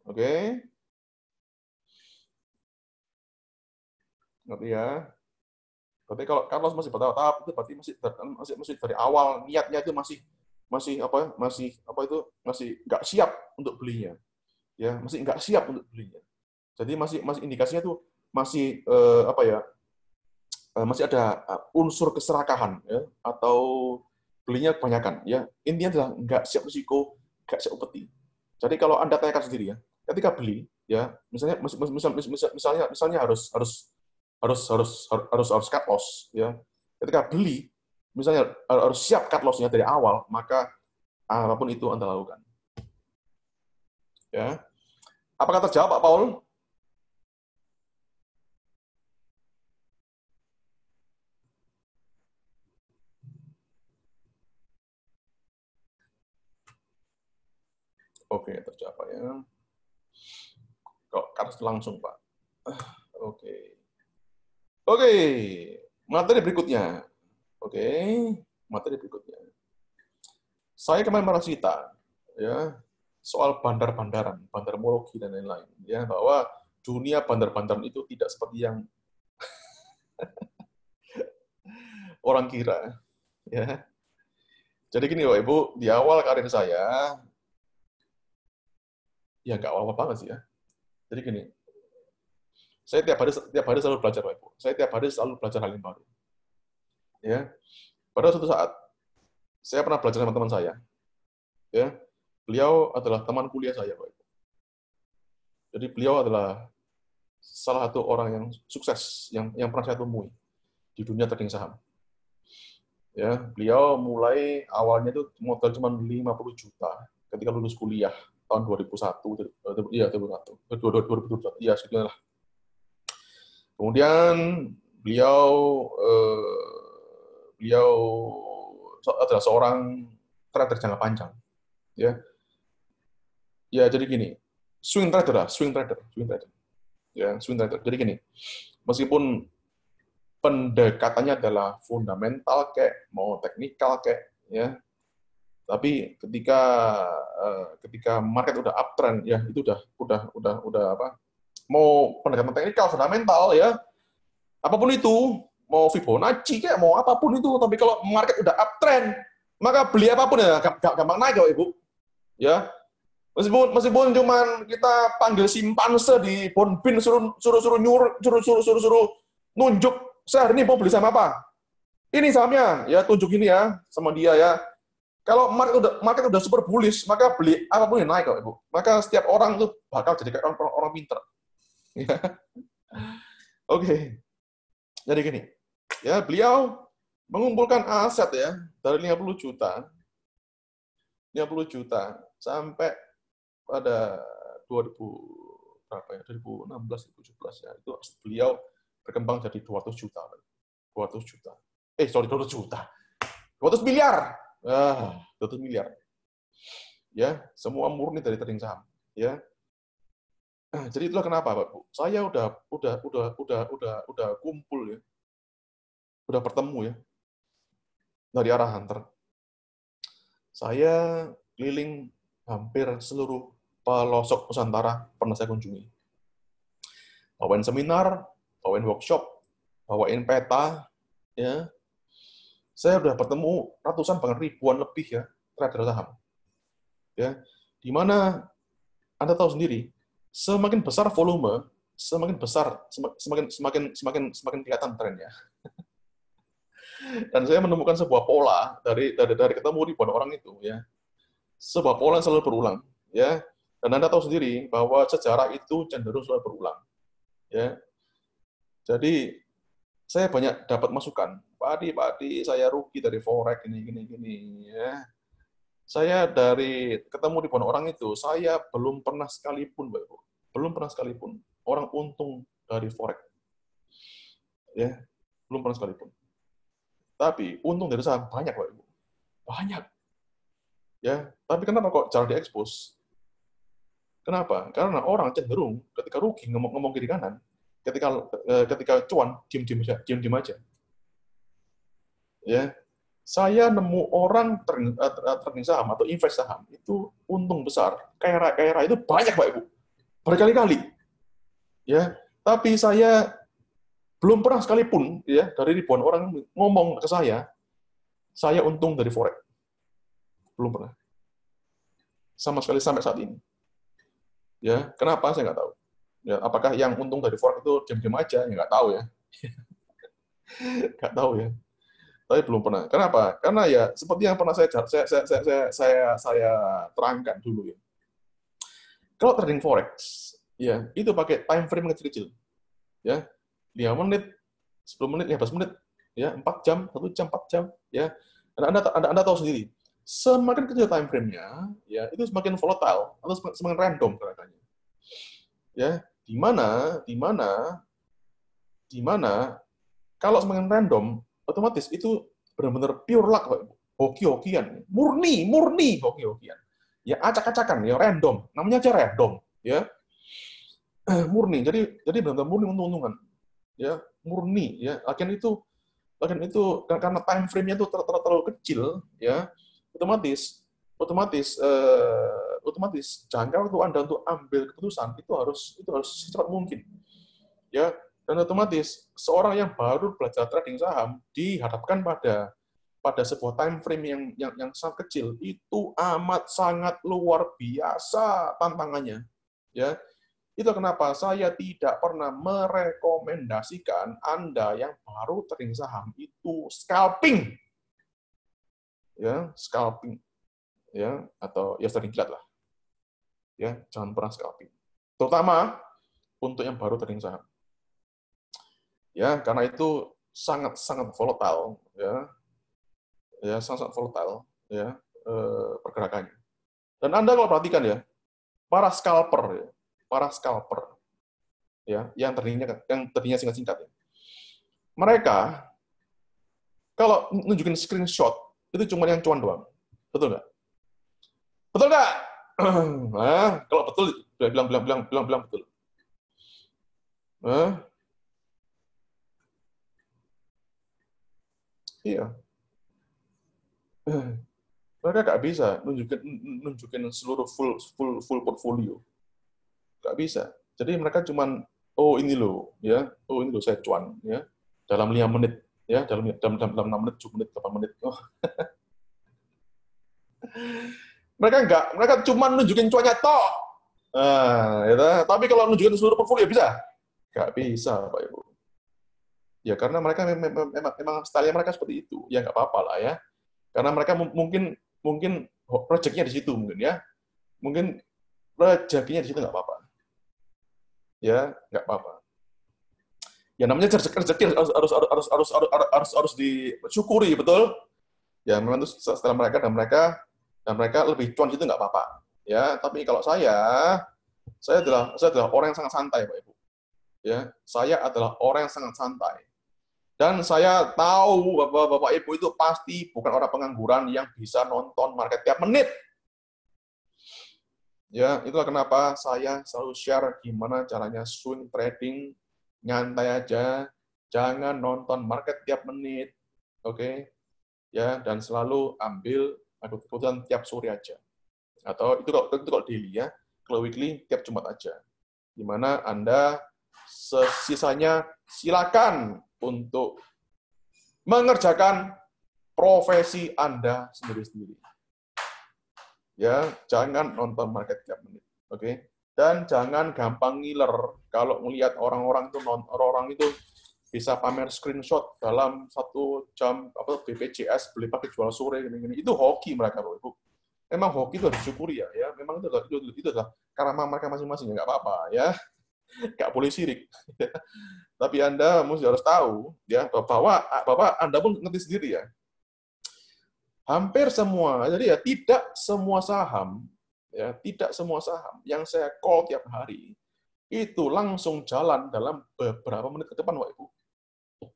Oke. Ngerti ya? Berarti kalau cut loss masih bertahap itu berarti masih dari awal niatnya itu masih nggak siap untuk belinya. Ya, masih nggak siap untuk belinya. Jadi masih indikasinya tuh masih masih ada unsur keserakahan ya, atau belinya kebanyakan ya. Intinya adalah nggak siap risiko, nggak siap upeti. Jadi kalau Anda tanyakan sendiri ya, ketika beli ya, misalnya harus cut loss ya. Ketika beli misalnya harus siap cut loss-nya dari awal, maka apapun itu Anda lakukan. Ya. Apakah terjawab Pak Paul? Oke, terjawab ya. Kok harus langsung, Pak. Oke. Oke, materi berikutnya. Oke, materi berikutnya. Saya kemarin pernah cerita ya soal bandar-bandaran, bandarmologi dan lain-lain ya, bahwa dunia bandar-bandaran itu tidak seperti yang orang kira ya. Jadi gini Bapak Ibu, di awal karir saya ya nggak awal banget sih ya. Jadi gini, saya tiap hari selalu belajar Bapak Ibu. Saya tiap hari selalu belajar hal yang baru. Ya. Pada suatu saat saya pernah belajar sama teman saya. Ya. Beliau adalah teman kuliah saya, Bapak Ibu. Jadi beliau adalah salah satu orang yang sukses yang pernah saya temui di dunia trading saham. Ya, beliau mulai awalnya itu modal cuma 50 juta ketika lulus kuliah tahun 2001, iya 2001, iya segitulah. Kemudian beliau adalah seorang trader jangka panjang, ya. Ya jadi gini, swing trader, ya swing trader. Jadi gini, meskipun pendekatannya adalah fundamental kayak mau teknikal kayak ya, Tapi ketika market udah uptrend, ya itu udah apa? Mau pendekatan teknikal, fundamental ya, apapun itu, mau Fibonacci kayak mau apapun itu, tapi kalau market udah uptrend, maka beli apapun ya gampang naik kok Ibu. Ya, meskipun cuman kita panggil simpanse di Bonbin suruh nunjuk sehari ini mau beli saham apa. Ini sahamnya, ya tunjuk ini ya sama dia ya. Kalau market udah super bullish, maka beli apapun yang naik kok Ibu. Maka setiap orang tuh bakal jadi kayak orang pinter. Ya. Oke. Jadi gini, ya beliau mengumpulkan aset ya dari 50 juta sampai pada 2000 berapa ya 2016 2017 ya itu beliau berkembang jadi 200 juta 200 juta 200 juta 200 miliar 200 miliar ya semua murni dari trading saham ya. Jadi itulah kenapa Pak Bu saya udah kumpul ya udah bertemu ya dari arah Hunter saya keliling hampir seluruh pelosok Nusantara pernah saya kunjungi. Bawain seminar, bawain workshop, bawain peta, ya. Saya udah bertemu ratusan bahkan ribuan lebih ya trader saham. Ya, di mana Anda tahu sendiri, semakin besar volume, semakin besar, semakin kelihatan trennya. Dan saya menemukan sebuah pola dari ketemu ribuan orang itu, ya. Sebuah pola yang selalu berulang, ya. Dan Anda tahu sendiri bahwa sejarah itu cenderung selalu berulang, ya. Jadi saya banyak dapat masukan. Pak Adi, saya rugi dari forex gini ya. Saya dari ketemu ribuan orang itu, saya belum pernah sekalipun, Bapak Ibu, belum pernah sekalipun orang untung dari forex. Ya, belum pernah sekalipun. Tapi untung dari saham banyak, Bapak Ibu. Banyak. Ya, tapi kenapa kok jarang diekspos? Kenapa? Karena orang cenderung ketika rugi ngomong kiri kanan, ketika cuan diem aja. Ya, saya nemu orang trading saham atau invest saham itu untung besar, kaya itu banyak Pak Ibu, berkali-kali. Ya, tapi saya belum pernah sekalipun ya dari ribuan orang ngomong ke saya untung dari forex. Belum pernah. Sama sekali sampai saat ini. Ya, kenapa saya nggak tahu. Ya, apakah yang untung dari forex itu diam-diam aja? Ya nggak tahu ya. Nggak tahu ya. Tapi belum pernah. Kenapa? Karena ya seperti yang pernah saya terangkan dulu ya. Kalau trading forex, ya itu pakai time frame kecil-kecil, ya 5 menit, 10 menit, 15 menit, ya 4 jam, 1 jam, 4 jam, ya. Dan Anda tahu sendiri, semakin kecil time frame-nya, ya itu semakin volatile atau semakin random gerakannya, ya. Di mana kalau semakin random, otomatis itu benar-benar pure luck, hoki-hokian, murni hoki-hokian. Ya acak-acakan, ya random, namanya aja random, ya murni. Jadi benar-benar murni untung-untungan, ya murni, ya. Lagian itu karena time frame-nya itu terlalu kecil, ya otomatis jangka waktu Anda untuk ambil keputusan itu harus secepat mungkin, ya. Dan otomatis seorang yang baru belajar trading saham dihadapkan pada sebuah time frame yang sangat kecil itu amat sangat luar biasa tantangannya, ya. Itu kenapa saya tidak pernah merekomendasikan Anda yang baru trading saham itu scalping, ya scalping, ya atau ya sering kilat lah, ya jangan pernah scalping, terutama untuk yang baru trading saham, ya karena itu sangat volatile, ya sangat volatile, ya pergerakannya. Dan Anda kalau perhatikan ya, para scalper, ya yang tadinya singkat-singkat ya. Mereka kalau nunjukin screenshot itu cuma yang cuan doang. Betul nggak? Betul nggak? Nah, kalau betul bilang betul. Iya. Mereka nggak bisa nunjukin seluruh full portfolio. Nggak bisa. Jadi mereka cuman, oh ini loh, ya, oh ini loh saya cuan, ya, dalam 5 menit, ya, dalam 6 menit, 7 menit, 8 menit. Oh, mereka cuma nunjukin cuannya toh. Nah, ya, tapi kalau nunjukin seluruh portfolio bisa? Nggak bisa, Pak Ibu. Ya karena mereka memang style mereka seperti itu. Ya nggak apa-apa lah ya. Karena mereka mungkin rezekinya di situ mungkin ya. Mungkin rezekinya di situ nggak apa-apa. Ya nggak apa-apa. Ya namanya rezeki harus disyukuri, betul? Ya memang itu setelah mereka lebih cuan itu nggak apa-apa. Ya, tapi kalau saya adalah orang yang sangat santai, Pak Ibu. Ya, saya adalah orang yang sangat santai. Dan saya tahu Bapak Ibu itu pasti bukan orang pengangguran yang bisa nonton market tiap menit. Ya, itulah kenapa saya selalu share gimana caranya swing trading, nyantai aja, jangan nonton market tiap menit, oke? Ya, dan selalu ambil keputusan tiap sore aja. Atau itu kalau daily ya, kalau weekly tiap Jumat aja. Di mana Anda sisanya silakan untuk mengerjakan profesi Anda sendiri-sendiri. Ya, jangan nonton market tiap menit, oke? Dan jangan gampang ngiler kalau melihat orang-orang itu bisa pamer screenshot dalam 1 jam BPJS beli pakai jual sore gini-gini. Itu hoki mereka, Bapak Ibu. Memang hoki itu harus disyukuri ya. Memang itu adalah karena mereka masing-masing, nggak apa-apa ya. Nggak boleh sirik. Tapi Anda mesti harus tahu ya bahwa Anda pun ngerti sendiri ya. Hampir semua, jadi ya tidak semua saham yang saya call tiap hari itu langsung jalan dalam beberapa menit ke depan, Pak Ibu.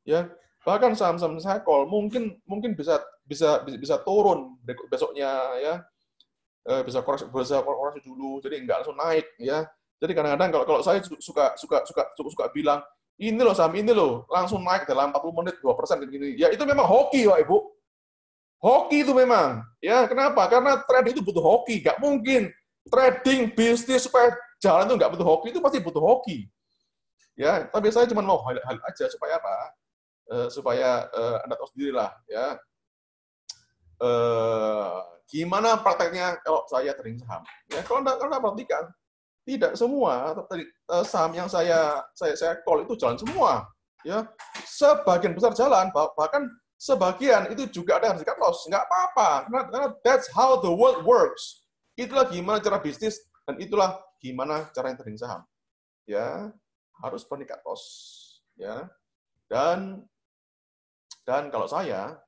Ya, bahkan saham-saham saya call mungkin bisa turun besoknya ya, bisa koreksi dulu, jadi nggak langsung naik ya. Jadi kadang-kadang kalau saya suka bilang ini loh saham ini loh langsung naik dalam 40 menit 2% gini. Ya itu memang hoki, Pak Ibu. Hoki itu memang. Ya, kenapa? Karena trading itu butuh hoki. Nggak mungkin trading bisnis supaya jalan itu nggak butuh hoki, itu pasti butuh hoki. Ya, tapi saya cuma mau hal aja supaya apa? Supaya Anda tahu sendiri lah, ya. Gimana prakteknya kalau saya trading saham? Ya, kalau Anda perhatikan, tidak semua saham yang saya call itu jalan semua. Ya, sebagian besar jalan, bahkan sebagian itu juga ada yang harus di cut loss, nggak apa-apa, karena that's how the world works. Itulah gimana cara bisnis dan itulah gimana cara yang trading saham. Ya, harus berani cut loss. Ya, dan kalau saya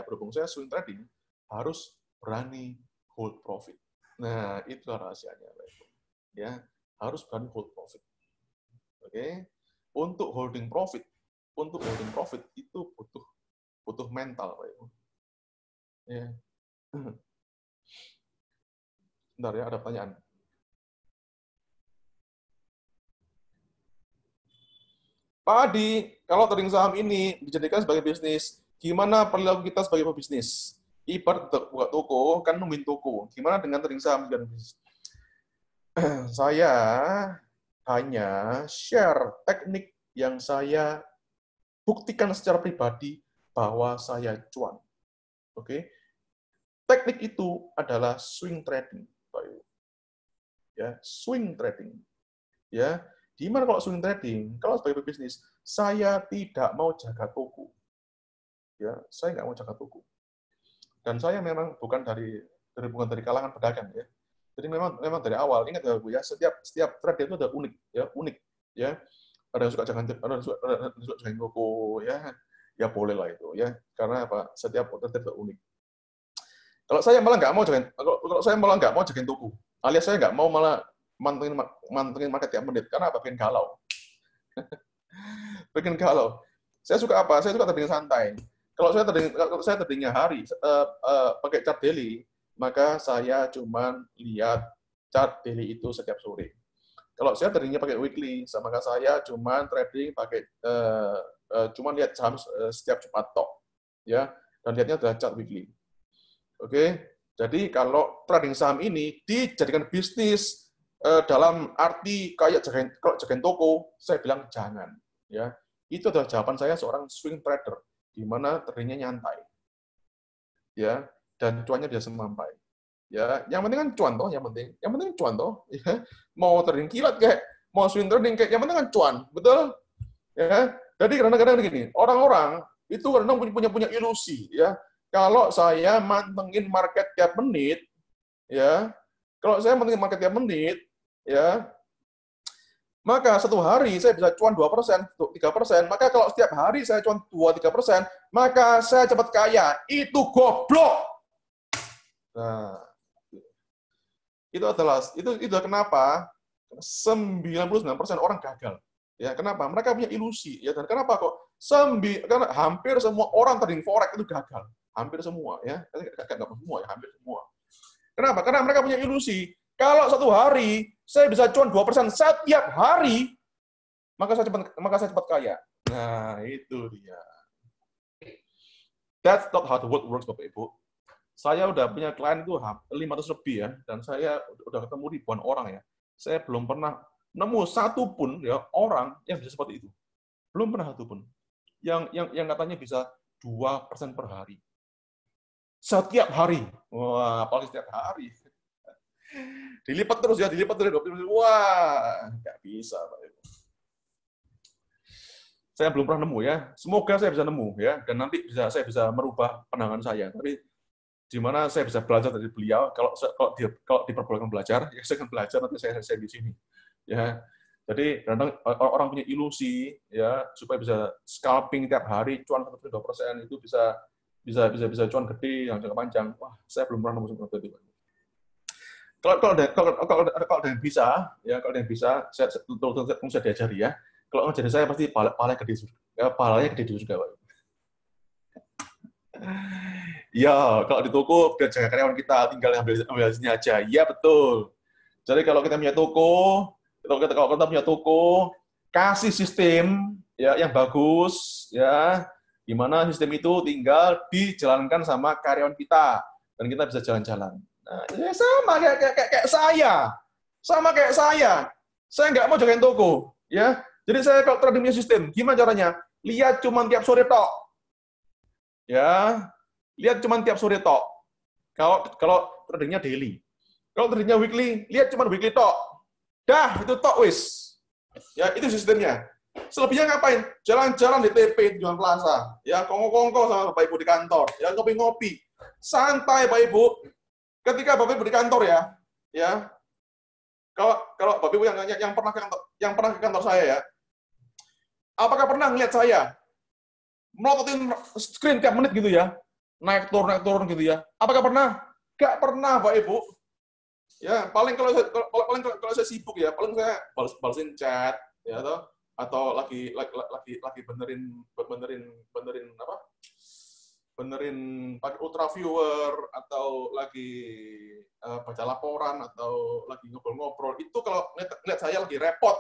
berhubung saya swing trading harus berani hold profit. Nah, itulah rahasianya, ya harus berani hold profit. Oke, untuk holding profit itu butuh mental, Pak Ibu. Ya. Bentar ya, ada pertanyaan. Pak Adi, kalau trading saham ini dijadikan sebagai bisnis, gimana perilaku kita sebagai pebisnis? Ibarat buka toko, kan nungguin toko. Gimana dengan trading saham dan bisnis? Saya hanya share teknik yang saya buktikan secara pribadi bahwa saya cuan. Oke, teknik itu adalah swing trading, Pak Ibu. Ya, swing trading. Ya, gimana kalau swing trading? Kalau sebagai bisnis, saya tidak mau jaga toko. Ya, saya nggak mau jaga toko. Dan saya memang bukan dari kalangan pedagang ya. Jadi memang dari awal ingat ya Bu ya, setiap trade itu ada unik ya. Ada yang suka jagain toko ya boleh lah itu ya. Karena apa? Setiap trade itu unik. Kalau saya malah nggak mau jagain toko, alias saya nggak mau malah mantengin market tiap menit, karena apa? Bikin galau. Bikin galau. Saya suka apa? Saya suka trading santai. Kalau saya tradingnya hari, pakai chart daily, maka saya cuma lihat chart daily itu setiap sore. Kalau saya tradingnya pakai weekly, maka saya cuma trading pakai cuma lihat saham setiap Jumat tok, ya, dan lihatnya adalah chart weekly. Oke, Jadi kalau trading saham ini dijadikan bisnis dalam arti kayak jagain toko, saya bilang jangan. Ya, itu adalah jawaban saya seorang swing trader, di mana tradingnya nyantai, ya, dan cuannya bisa semampai. Ya, yang penting kan cuan toh, yang penting cuan toh. Ya. Mau trading kilat kayak, mau swing trading kayak, yang penting kan cuan, betul? Ya, jadi kadang-kadang gini, orang-orang itu kadang punya ilusi, ya. Kalau saya mantengin market tiap menit, ya, kalau saya mantengin market tiap menit, ya, maka satu hari saya bisa cuan 2%, 3%. Maka kalau setiap hari saya cuan 2-3%, maka saya cepat kaya. Itu goblok. Nah, itu kenapa 99% orang gagal. Ya, kenapa? Mereka punya ilusi. Ya, dan kenapa kok? Karena hampir semua orang trading forex itu gagal. Hampir semua, ya. Enggak semua, ya, hampir semua. Kenapa? Karena mereka punya ilusi. Kalau satu hari saya bisa cuan 2% setiap hari, maka saya cepat kaya. Nah, itu dia. That's not how the world works, Bapak Ibu. Saya udah punya klien itu 500 lebih ya, dan saya udah ketemu ribuan orang ya. Saya belum pernah nemu satu pun ya orang yang bisa seperti itu. Belum pernah satu pun. Yang katanya bisa 2% per hari. Setiap hari. Wah, apalagi setiap hari. Dilipat terus ya, dilipat terus. Wah, nggak bisa, Pak Ibu. Saya belum pernah nemu ya. Semoga saya bisa nemu ya, dan nanti saya bisa merubah pandangan saya. Tapi di mana saya bisa belajar dari beliau. Kalau diperbolehkan belajar, ya saya akan belajar, nanti saya di sini. Ya, jadi kadang orang punya ilusi ya supaya bisa scalping tiap hari cuan 1-2% itu bisa cuan gede yang jangka panjang. Wah, saya belum pernah nemu seperti itu. Kalau ada yang bisa, ya kalau ada yang bisa, saya diajari ya. Kalau ngajarin saya pasti pahalanya gede di surga, Pak. Ya, kalau di toko biar jaga karyawan kita, tinggal ambil hasilnya aja. Iya, betul. Jadi kalau kita punya toko, kalau kita punya toko, kasih sistem ya yang bagus, ya, di mana sistem itu tinggal dijalankan sama karyawan kita dan kita bisa jalan-jalan. Nah, ya sama kayak saya, sama kayak saya. Saya nggak mau jagain toko, ya. Jadi saya kalau trading punya sistem, gimana caranya? Lihat cuma tiap sore tok, ya. Lihat cuma tiap sore tok. Kalau tradingnya daily. Kalau tradingnya weekly, lihat cuma weekly tok. Dah, itu tok wis. Ya, itu sistemnya. Selebihnya ngapain? Jalan-jalan di TP, Jualan Plaza. Ya, kongko-kongko sama Bapak Ibu di kantor. Ya, ngopi-ngopi. Santai, Bapak Ibu. Ketika Bapak Ibu di kantor ya. Kalau Bapak Ibu yang pernah ke kantor saya ya. Apakah pernah ngeliat saya melototin screen tiap menit gitu ya? Naik turun gitu ya. Apakah pernah? Gak pernah, Bapak Ibu. Ya, paling kalau saya sibuk ya, paling saya balesin chat ya atau lagi benerin apa? Benerin pakai ultra viewer atau lagi baca laporan atau lagi ngobrol-ngobrol. Itu kalau lihat saya lagi repot,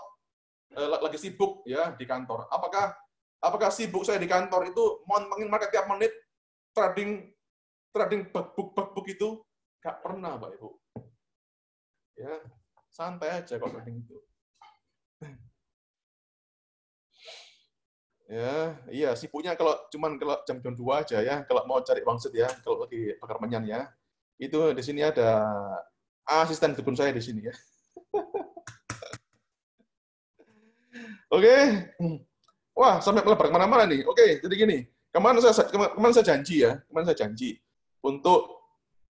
lagi sibuk ya di kantor. Apakah sibuk saya di kantor itu mantengin market tiap menit trading bug itu? Gak pernah, Pak Ibu. Ya, santai aja kalau trading itu. Ya, iya sibuknya kalau jam 2 aja ya, kalau mau cari wangsit ya, kalau lagi bakar menyan ya. Itu di sini ada asisten dukun saya di sini ya. Oke. Wah, sampai melebar kemana-mana nih. Oke, jadi gini. Kemarin saya janji untuk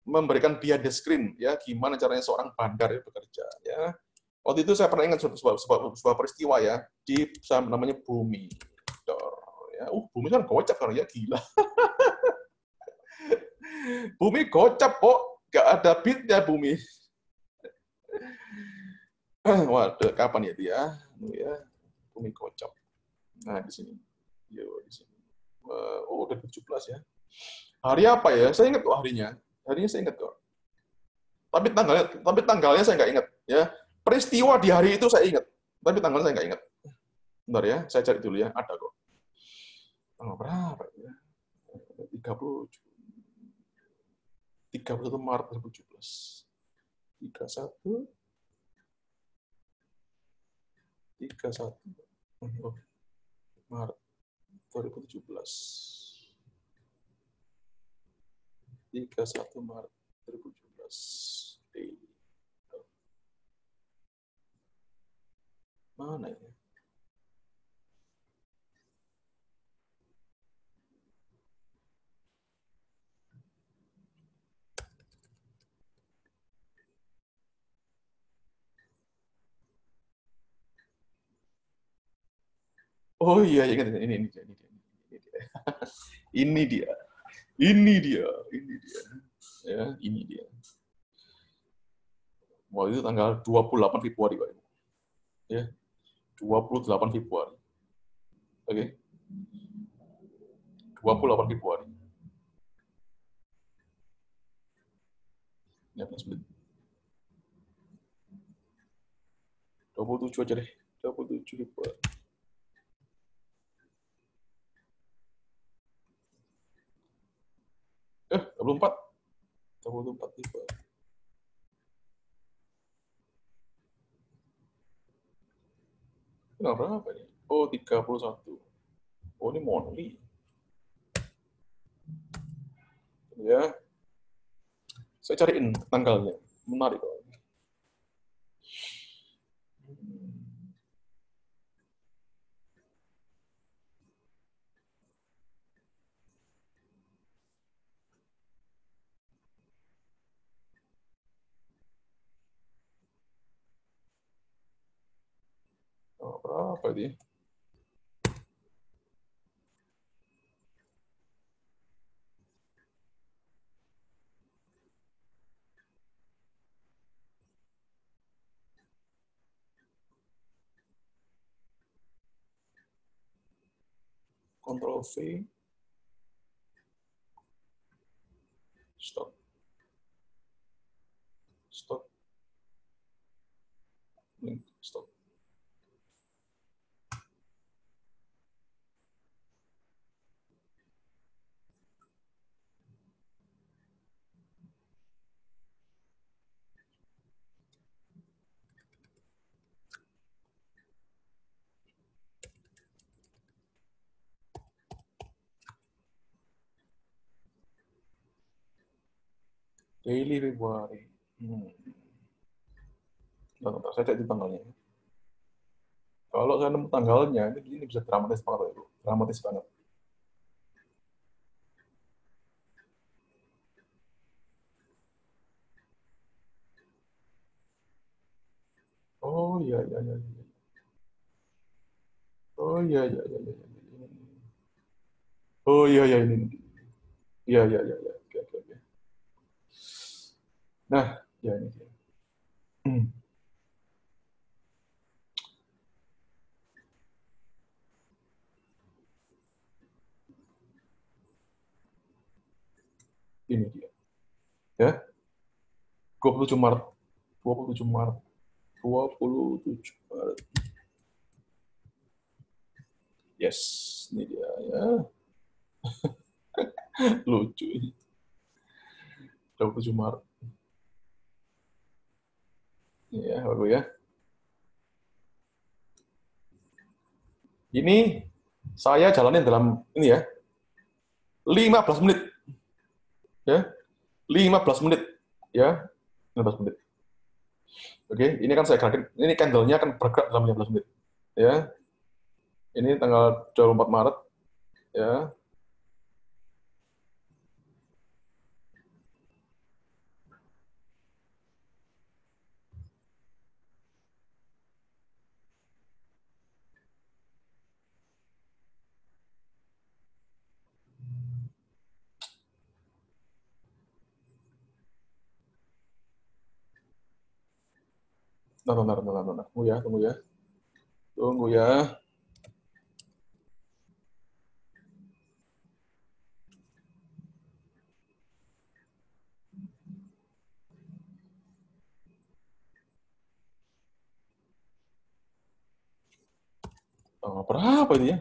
memberikan behind the screen ya, gimana caranya seorang bandar itu bekerja ya. Waktu itu saya pernah ingat sebuah peristiwa ya di namanya Bumi. Ya, Bumi kan gocap kan ya, gila. Bumi gocap kok, nggak ada beatnya Bumi. Waduh, kapan ya dia? Ya, Bumi gocap. Nah, di sini. Yo, di sini. Oh, udah 17 ya. Hari apa ya? Saya ingat kok harinya. Harinya saya ingat kok. Tapi tanggalnya saya nggak ingat. Ya, peristiwa di hari itu saya ingat. Tapi tanggalnya saya nggak ingat. Bentar ya, saya cari dulu ya. Ada kok. Tanggal berapa ya? 30 31 Maret 2017. 31 Maret 2017. 31 Maret 2017. Mana ya? Oh iya, ingat ini dia. Ini dia. Ini dia. Ini dia. Ya, ini dia. Waktu itu tanggal 28 Februari, Pak. Ya. 28 Februari. Oke. 28 Februari. 15 menit. 27 aja deh. 27 Februari. Eh, 24. 24 Februari. Tanggal berapa ini? Oh, 31. Oh, ini monthly. Ya. Saya cariin tanggalnya. Menarik. Oh, berapa ini? Ctrl V. Stop. Stop. Link. Stop. Daily Februari. Bentar, saya cek di tanggalnya. Kalau saya nemu tanggalnya, ini bisa dramatis banget. Itu. Dramatis banget. Oh iya, iya, iya. Oh iya, iya, iya, iya. Oh iya, iya, ini. Iya, iya, iya, iya. Oke, oke, oke. Nah, ya ini dia. Ini dia. Ya, 27 Maret. 27 Maret. 27 Maret. Yes, ini dia ya. Lucu ini. 27 Maret. Ya, bagus ya. Ini saya jalanin dalam ini ya. 15 menit. Ya. 15 menit. Ya. 15 menit. Oke, ini kan saya gerakin. Ini candle-nya akan bergerak dalam 15 menit. Ya. Ini tanggal 24 Maret. Ya. Bentar. Tunggu ya, tunggu ya. Tunggu ya. Oh, berapa ini ya?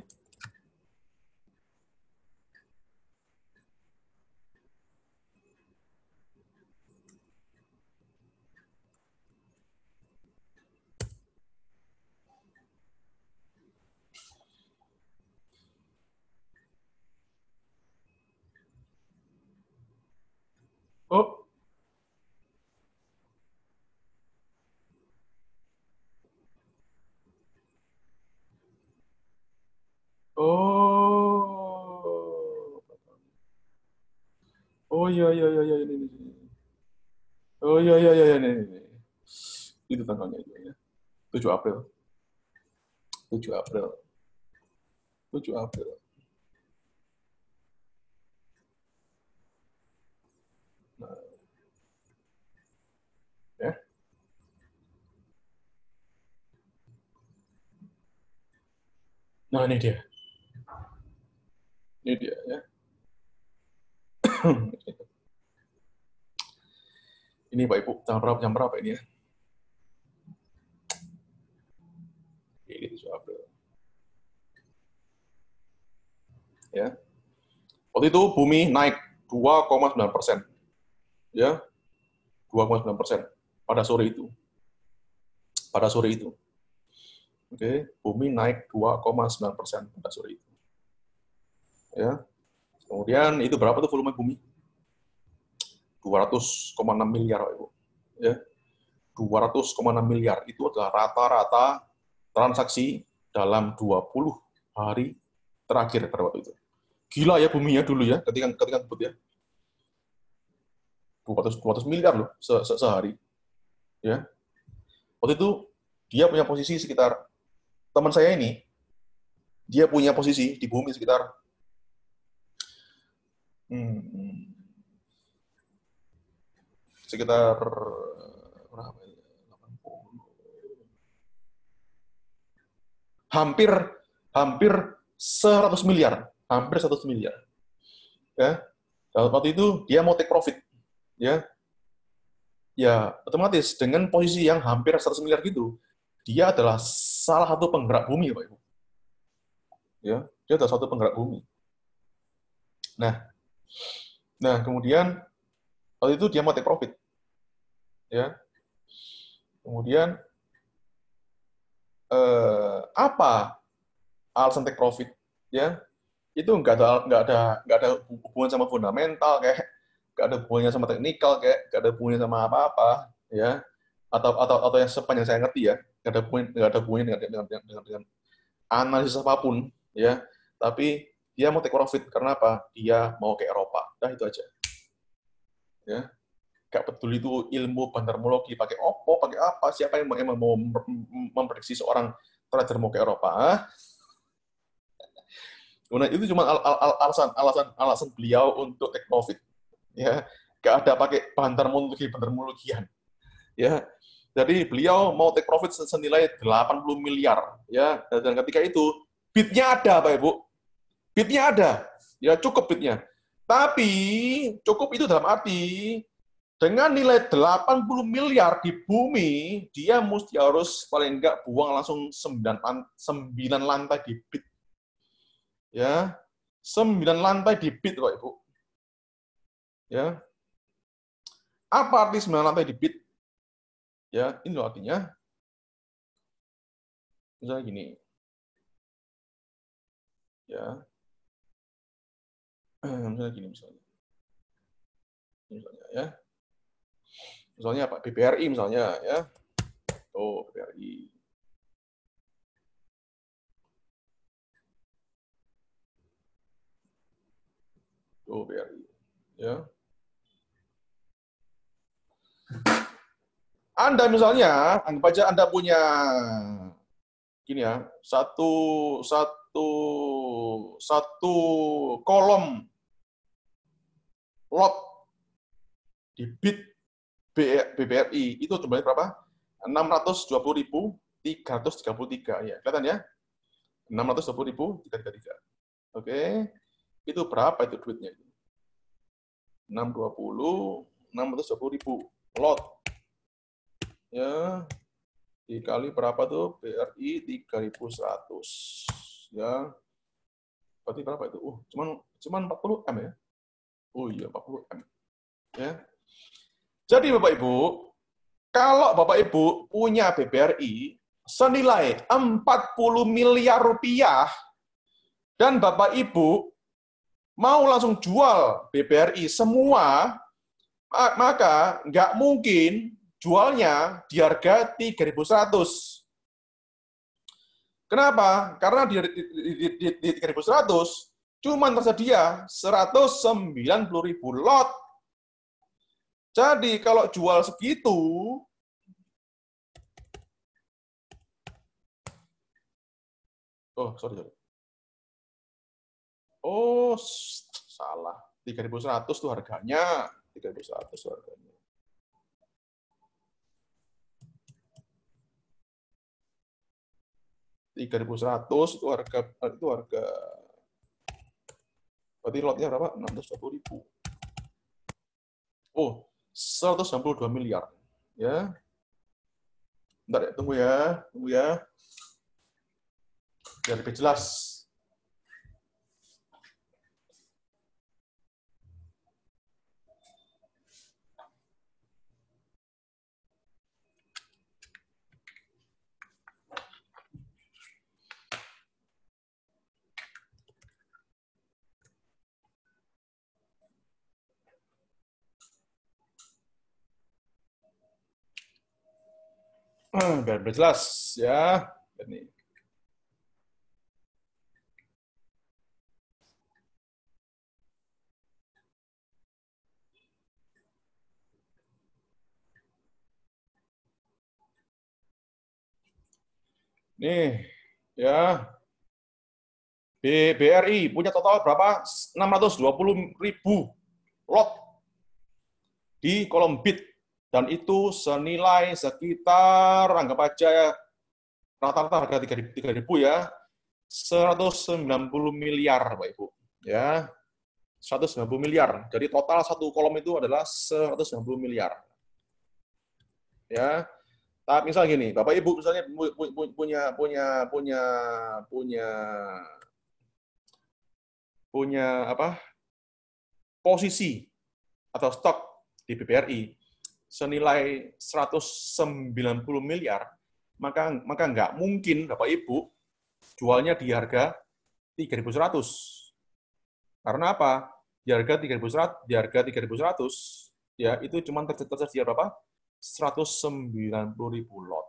Oh. Oh. Oh iya iya iya iya ini. Oh iya iya iya ini. Itu tanggalnya itu ya. 7 April. 7 April. 7 April. Nah, ya. Nah, ini dia. Ini dia ya. Ini Pak Ibu, jam berapa ini ya? Ini 7 April. Ya. Waktu itu bumi naik 2,9%. Ya, 2,9% pada sore itu. Pada sore itu. Oke, bumi naik 2,9% pada sore itu. Ya. Kemudian itu berapa tuh volume bumi? 200,6 miliar, Pak Ibu. Ya. 200,6 miliar itu adalah rata-rata transaksi dalam 20 hari terakhir pada waktu itu. Gila ya buminya dulu ya, ketika ngebut ya. 200 miliar loh sehari. Ya. Waktu itu dia punya posisi sekitar, teman saya ini, dia punya posisi di bumi sekitar sekitar berapa ya? 80. Hampir 100 miliar, hampir 100 miliar. Ya. Waktu itu dia mau take profit, ya. Ya, otomatis dengan posisi yang hampir 100 miliar gitu, dia adalah salah satu penggerak bumi, Pak Ibu. Ya, dia adalah satu penggerak bumi. Nah, kemudian waktu itu dia mau take profit. Ya. Kemudian apa alasan take profit? Ya, itu nggak ada hubungan sama fundamental, kayak nggak ada hubungannya sama teknikal, kayak nggak ada hubungannya sama apa-apa, ya, atau yang sepanjang saya ngerti ya, nggak ada hubungannya dengan analisis apapun, ya, tapi dia mau take profit karena apa? Dia mau ke Eropa, nah itu aja, ya, nggak peduli itu ilmu bandarmologi pakai opo, pakai apa, siapa yang emang mau memprediksi seorang trader mau ke Eropa, Nah, itu cuma alasan beliau untuk take profit. Ya, nggak ada pakai bandarmologian. Ya, jadi beliau mau take profit senilai 80 miliar. Ya, dan ketika itu bidnya ada, Pak Ibu. Bidnya ada. Ya, cukup bidnya. Tapi cukup itu dalam arti dengan nilai 80 miliar di bumi, dia mesti harus paling enggak buang langsung 9 lantai di bid. Ya, 9 lantai di bid, Pak Ibu. Ya. Apa arti 9 lantai di bid? Ya, ini loh artinya. Misalnya gini. Ya. Misalnya gini misalnya. Misalnya ya. Misalnya apa? BBRI misalnya ya. Oh, BBRI. Oh, BBRI. Ya. Anda misalnya, anggap aja Anda punya gini ya, satu kolom lot di bid BBRI itu jumlahnya berapa? 620.333 ya. Kelihatan ya? 620.333. Oke. Itu berapa itu duitnya? 620.000 lot. Ya, dikali berapa tuh? BRI 3.100. Ya. Berarti berapa itu? Cuman 40 M ya. Oh iya, 40 M. Ya. Jadi Bapak Ibu, kalau Bapak Ibu punya BBRI senilai 40 miliar rupiah dan Bapak Ibu mau langsung jual BBRI semua, Maka nggak mungkin jualnya di harga 3.100. Kenapa? Karena di 3.100 cuma tersedia 190.000 lot. Jadi kalau jual segitu, sorry. Oh, salah. 3.100 tuh harganya. 3.100 tuh harganya. $3.100 itu harga berarti lotnya berapa? 620.000. Oh, 192 miliar. Ya. Bentar ya, tunggu ya. Biar lebih jelas. Biar lebih jelas ya. Ini. Nih, ya. BRI punya total berapa? 620.000 lot di kolom bid. Dan itu senilai sekitar, anggap aja rata-rata harga 3.000 ya, 190 miliar, Pak Ibu. Ya, 190 miliar. Jadi total satu kolom itu adalah 190 miliar. Ya, tapi misal gini, Bapak Ibu misalnya punya apa? Posisi atau stok di BBRI senilai 190 miliar, maka nggak mungkin Bapak Ibu jualnya di harga 3.100. Karena apa? Di harga 3.100 ya itu cuma tersedia berapa? 190.000 lot.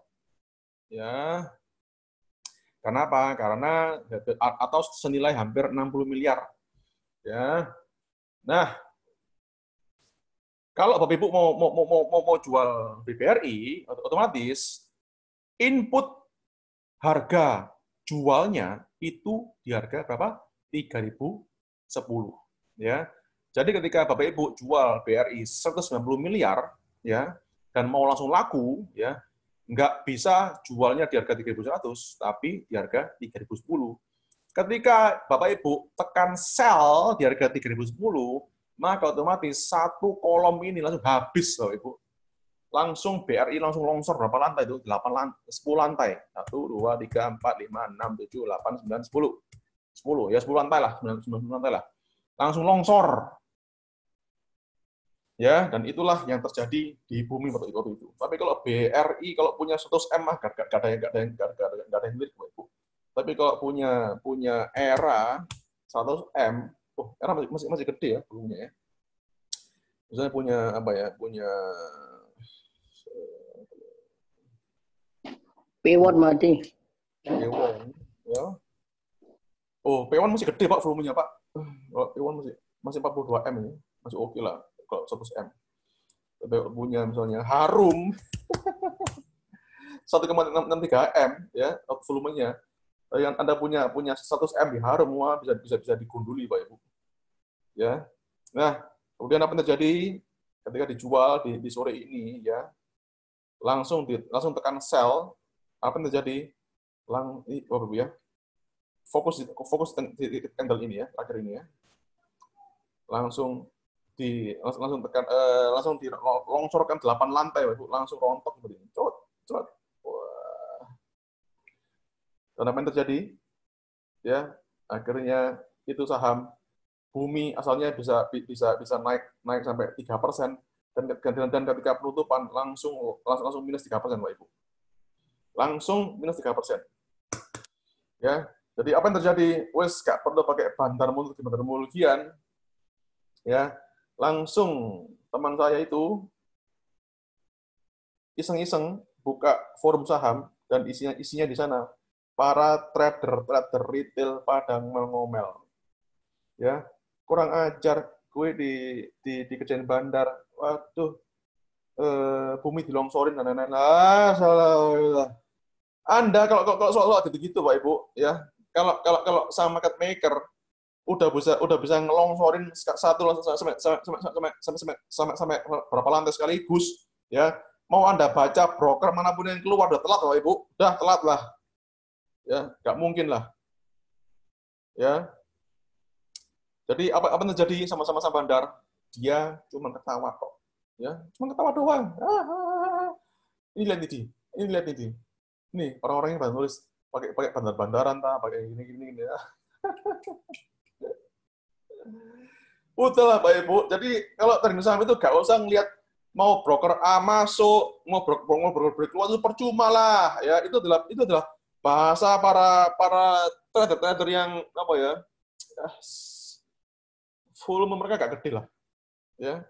Ya. Karena apa? Karena atau senilai hampir 60 miliar. Ya. Nah, kalau Bapak Ibu mau jual BBRI, otomatis input harga jualnya itu di harga berapa? 3.010. Ya. Jadi ketika Bapak Ibu jual BRI 190 miliar ya dan mau langsung laku ya, nggak bisa jualnya di harga 3.100 tapi di harga 3.010. Ketika Bapak Ibu tekan sell di harga 3.010, maka otomatis satu kolom ini langsung habis, Bapak Ibu. Langsung BRI langsung longsor berapa lantai itu? 10 lantai. 1, 2, 3, 4, 5, 6, 7, 8, 9, 10. 10, ya 10 lantai lah, 9 lantai lah. Langsung longsor. Ya, dan itulah yang terjadi di bumi waktu itu. Tapi kalau BRI, kalau punya 100M, nggak ada yang milik, Bapak Ibu. Tapi kalau punya era 100M, era masih gede ya volumenya ya. Misalnya punya apa ya? Punya P1 mati. P1 ya. Oh, P1 masih gede Pak volumenya Pak. P1 masih 42M ini, masih oke lah kalau 100M. Tapi punya misalnya Harum 1,63M ya volumenya. Yang Anda punya 100M di Harum, wah bisa digunduli Pak Ibu. Ya. Nah, kemudian apa yang terjadi ketika dijual di sore ini ya? Langsung tekan sell, apa yang terjadi? Bapak Ibu ya. Fokus di candle ini ya, terakhir ini ya. Langsung tekan langsung dilongsorkan 8 lantai, Bapak Ibu. Langsung rontok seperti ini. Cot. Wah. Dan apa yang terjadi? Ya, akhirnya itu saham bumi asalnya bisa naik sampai 3%, dan ketika penutupan langsung minus 3%, Bapak Ibu. Langsung minus 3%. Ya, jadi apa yang terjadi? Wes gak perlu pakai bandar mulkian, ya, langsung teman saya itu iseng-iseng buka forum saham dan isinya di sana para trader retail pada ngomel-ngomel. Ya, kurang ajar gue dikerjain bandar. Waduh, bumi dilongsorin dan lain-lain. Salah. Anda kalau soal gitu-gitu Pak Ibu, ya. Kalau sama market maker udah bisa ngelongsorin satu sampai berapa lantai sekaligus, ya. Mau Anda baca broker manapun yang keluar udah telat Pak Ibu, udah telat lah. Ya, nggak mungkin lah. Ya. Jadi apa yang terjadi sama-sama bandar? Dia cuma ketawa kok. Ya, cuma ketawa doang. Ini lihat ini. Nih, orang-orang yang nulis pakai bandar-bandaran pakai gini ya. Udahlah Pak Ibu. Jadi kalau trading saham itu nggak usah ngelihat mau broker A masuk, mau broker B keluar itu percuma lah. Ya, itu adalah bahasa para trader yang apa ya? Volume mereka nggak gede lah. Ya.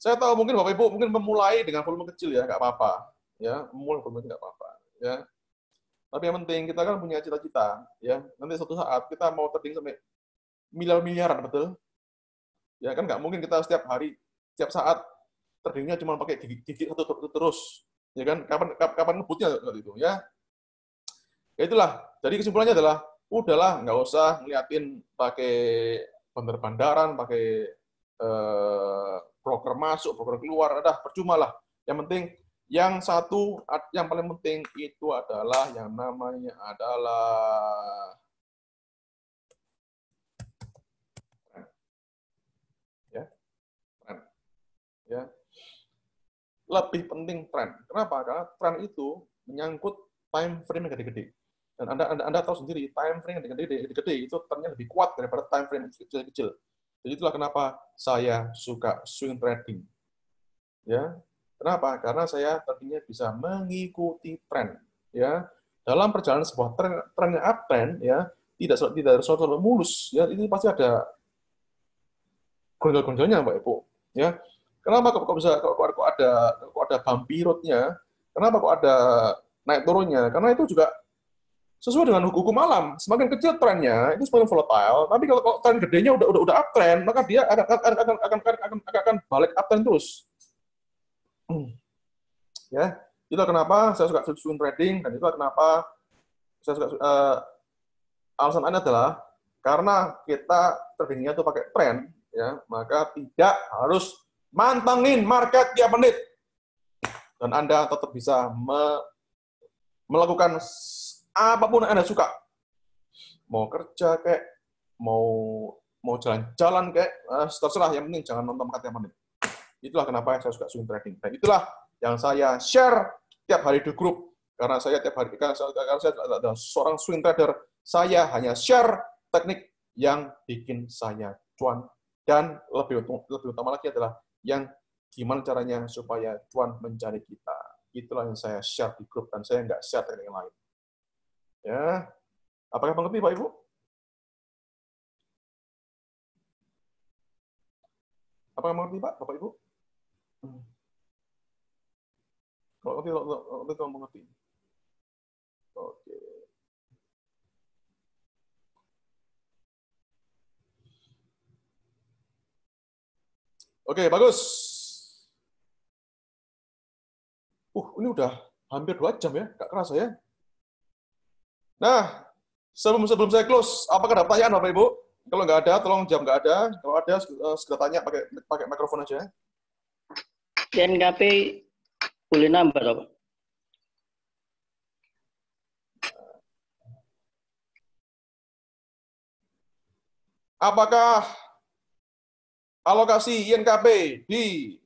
Saya tahu mungkin Bapak Ibu mungkin memulai dengan volume kecil ya, nggak apa-apa. Ya, memulai volume nggak apa-apa. Ya. Tapi yang penting kita kan punya cita-cita, ya. Nanti suatu saat kita mau trading sampai miliaran, betul? Ya kan nggak mungkin kita setiap hari, setiap saat tradingnya cuma pakai gigi satu terus, ya kan? Kapan ngebutnya itu, ya? Ya itulah. Jadi kesimpulannya adalah, udahlah nggak usah ngeliatin pakai bandar-bandaran, pakai broker masuk, broker keluar, udah percuma lah. Yang penting yang paling penting itu adalah yang namanya adalah tren. Ya. Lebih penting tren. Kenapa? Karena tren itu menyangkut time frame yang gede-gede. Dan Anda tahu sendiri, time frame yang gede-gede itu trennya lebih kuat daripada time frame yang kecil-kecil. Jadi itulah kenapa saya suka swing trading. Ya, kenapa? Karena saya tadinya bisa mengikuti tren. Ya, dalam perjalanan sebuah trennya uptrend, ya tidak selalu mulus. Ya, ini pasti ada gonjol-gonjolnya, Mbak Ibu. Ya, kenapa kok ada bumpy road-nya? Kenapa kok ada naik turunnya? Karena itu juga sesuai dengan hukum alam. Semakin kecil trennya, itu semakin volatile. Tapi kalau tren gedenya udah uptrend, maka dia akan balik uptrend terus. Ya, itu kenapa saya suka swing trading, dan itu kenapa saya suka alasan lain adalah karena kita tradingnya itu pakai tren, ya, maka tidak harus mantengin market tiap menit, dan Anda tetap bisa melakukan apapun yang Anda suka, mau kerja kayak mau jalan-jalan kayak terserah, yang penting jangan nonton market tiap menit. Itulah kenapa saya suka swing trading, dan itulah yang saya share tiap hari di grup. Karena saya tiap hari, karena saya adalah seorang swing trader, saya hanya share teknik yang bikin saya cuan. Dan lebih utama lagi adalah yang gimana caranya supaya cuan mencari kita. Itulah yang saya share di grup, dan saya nggak share teknik yang lain. Ya, apakah mengerti Pak Ibu? Apakah mengerti Pak, Bapak Ibu? Kalau mengerti. Oke. Oke, bagus. Ini udah hampir 2 jam ya, nggak kerasa ya. Nah, sebelum saya close, apakah ada pertanyaan Bapak Ibu? Kalau nggak ada, tolong jawab nggak ada. Kalau ada, segera tanya pakai mikrofon aja. NKP boleh nambah, Pak? Apakah alokasi INKP di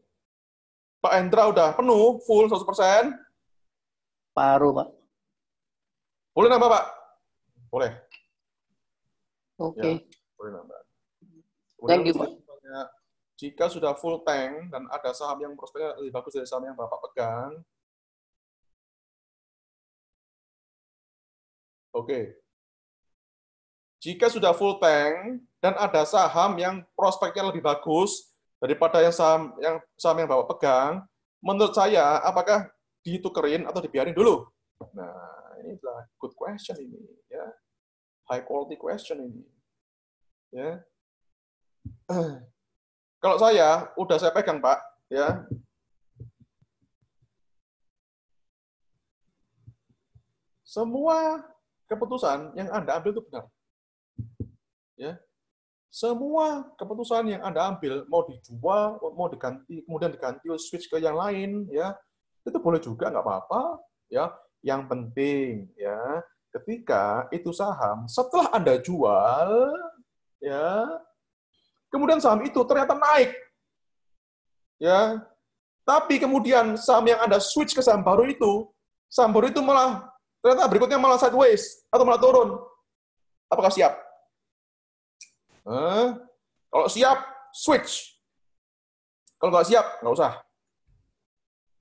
Pak Hendra udah penuh, full 100%? Paruh, Pak. Boleh nambah, Pak? Boleh. Oke. Ya, boleh nambah. Thank you, Pak. Jika sudah full tank dan ada saham yang prospeknya lebih bagus dari saham yang Bapak pegang, oke. Jika sudah full tank dan ada saham yang prospeknya lebih bagus daripada yang saham yang Bapak pegang, menurut saya apakah ditukerin atau dibiarin dulu? Nah, ini adalah good question ini, ya. High quality question ini. Ya. Kalau saya udah saya pegang, Pak, ya. Semua keputusan yang Anda ambil itu benar. Ya. Semua keputusan yang Anda ambil, mau dijual, mau diganti, kemudian diganti switch ke yang lain, ya, itu boleh juga, nggak apa-apa. Ya. Yang penting, ya, ketika itu saham, setelah Anda jual, ya, kemudian saham itu ternyata naik, ya, tapi kemudian saham yang Anda switch ke saham baru itu malah ternyata berikutnya malah sideways atau malah turun. Apakah siap? Kalau siap, switch. Kalau nggak siap, nggak usah.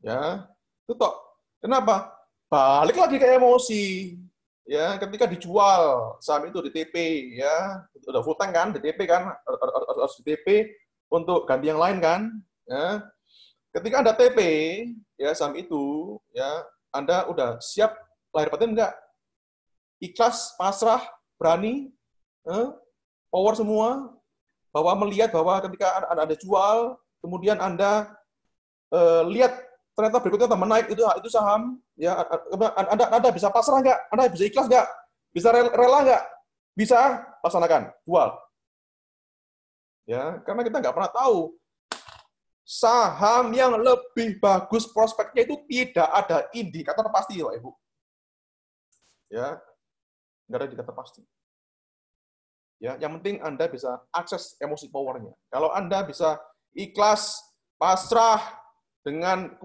Ya, itu toh. Kenapa? Balik lagi ke emosi. Ya, ketika dijual saham itu di TP, ya, udah full tank kan, di TP kan, harus di TP untuk ganti yang lain kan. Ya. Ketika Anda TP, ya saham itu, ya, Anda udah siap lahir batin enggak? Ikhlas, pasrah, berani, power semua, bahwa melihat bahwa ketika Anda jual, kemudian Anda lihat ternyata berikutnya tambah naik itu saham, ya Anda bisa pasrah nggak? Anda bisa ikhlas nggak? Bisa rela nggak? Bisa, laksanakan, jual. Ya, karena kita nggak pernah tahu saham yang lebih bagus prospeknya itu tidak ada indikator pasti, Pak Ibu. Ya, nggak ada indikator pasti. Ya, yang penting Anda bisa akses emosi powernya. Kalau Anda bisa ikhlas, pasrah dengan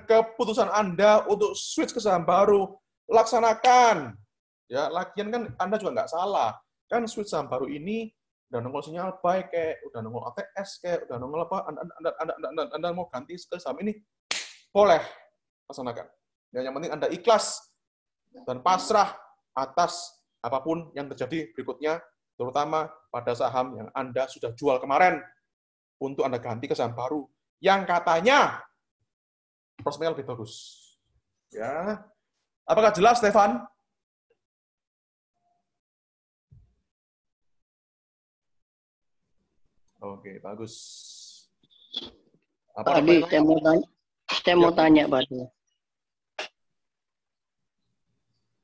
keputusan Anda untuk switch ke saham baru, laksanakan. Ya, lagian kan Anda juga nggak salah. Kan switch saham baru ini udah nongol sinyal buy kayak, udah nongol ATS kayak, udah nongol apa, Anda mau ganti ke saham ini, boleh laksanakan. Ya, yang penting Anda ikhlas dan pasrah atas apapun yang terjadi berikutnya, terutama pada saham yang Anda sudah jual kemarin untuk Anda ganti ke saham baru yang katanya prospeknya lebih bagus. Ya. Apakah jelas, Stefan? Oke, bagus. Pak Adi, saya mau tanya, Pak Adi.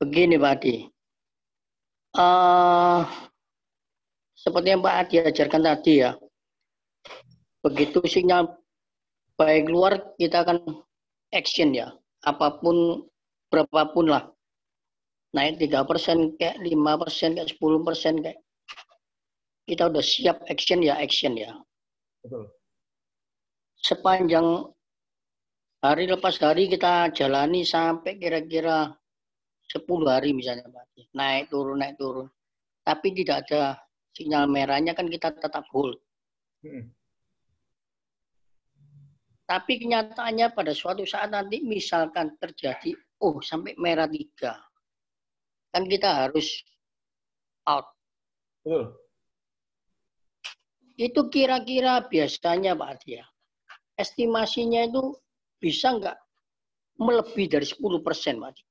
Begini, Pak Adi. Seperti yang Pak Adi ajarkan tadi ya, begitu sinyal baik keluar, kita akan action ya, apapun, berapapun lah. Naik 3%, kayak 5%, kayak 10%, kayak kita udah siap action ya. Betul. Sepanjang hari lepas hari kita jalani sampai kira-kira 10 hari misalnya, Pak Adi. Naik turun. Tapi tidak ada sinyal merahnya, kan kita tetap hold. Tapi kenyataannya pada suatu saat nanti misalkan terjadi, sampai merah 3. Kan kita harus out. Betul. Itu kira-kira biasanya Pak Adi ya, estimasinya itu bisa nggak melebihi dari 10% Pak Adi?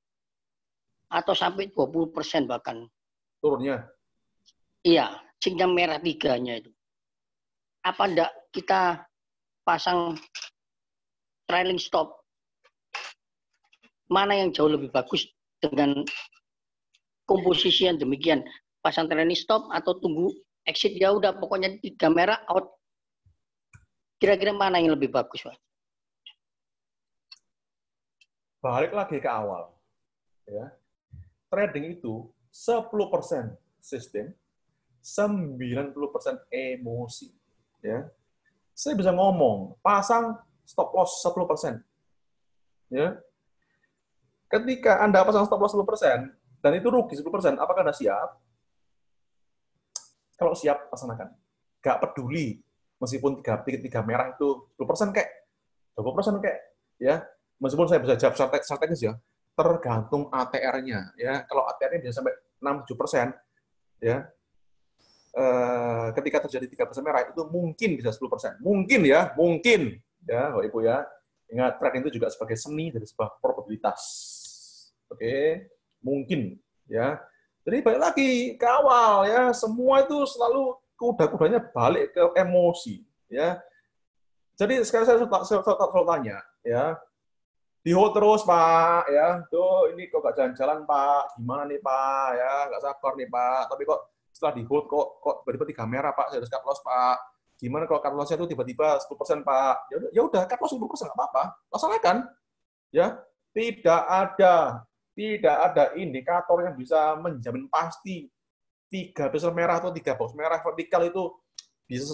Atau sampai 20% bahkan. Turunnya? Iya, sinyal merah 3-nya itu. Apa enggak kita pasang trailing stop? Mana yang jauh lebih bagus dengan komposisi yang demikian? Pasang trailing stop atau tunggu exit, ya udah pokoknya 3 merah out. Kira-kira mana yang lebih bagus, Pak? Balik lagi ke awal. Ya. Trading itu 10% sistem, 90% emosi. Ya. Saya bisa ngomong, pasang stop loss 10%. Ya. Ketika Anda pasang stop loss 10%, dan itu rugi 10%, apakah Anda siap? Kalau siap, laksanakan. Nggak peduli, meskipun 3 merah itu 10% kayak, 20% kayak, ya. Meskipun saya bisa jawab strategis ya, tergantung ATR-nya. Ya. Kalau ATR-nya bisa sampai 6-7%, ya, ketika terjadi 3% merah itu mungkin bisa 10%. Mungkin ya, mungkin ya, Bapak Ibu ya. Ingat, trading itu juga sebagai seni dari sebuah probabilitas. Oke, mungkin ya. Jadi balik lagi ke awal ya, semua itu selalu kuda-kudanya balik ke emosi ya. Jadi sekarang saya selalu tanya ya, di hold terus Pak ya, tuh ini kok gak jalan-jalan Pak, gimana nih Pak ya, nggak sabar nih Pak, tapi kok setelah di hold kok tiba-tiba 3 merah Pak, saya harus cut loss Pak, gimana kalau cut loss-nya itu tiba-tiba 10% Pak, ya udah cut loss 10% nggak apa-apa, laksanakan ya, tidak ada indikator yang bisa menjamin pasti 3 bezel merah atau 3 box merah vertikal itu bisa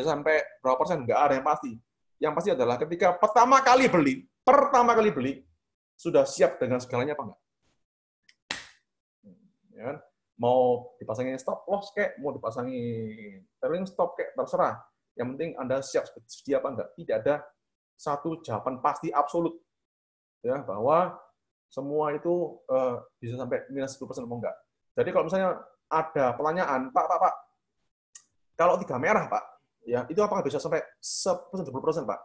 sampai berapa persen, nggak ada yang pasti. Yang pasti adalah ketika pertama kali beli, sudah siap dengan segalanya apa enggak? Ya kan? Mau dipasangin stop loss kayak, mau dipasangin trailing stop kayak, terserah. Yang penting Anda siap sedia apa enggak. Tidak ada satu jawaban pasti absolut ya bahwa semua itu bisa sampai minus 10% atau enggak. Jadi kalau misalnya ada pertanyaan, Pak, kalau 3 merah, Pak, ya itu apakah bisa sampai 10% Pak?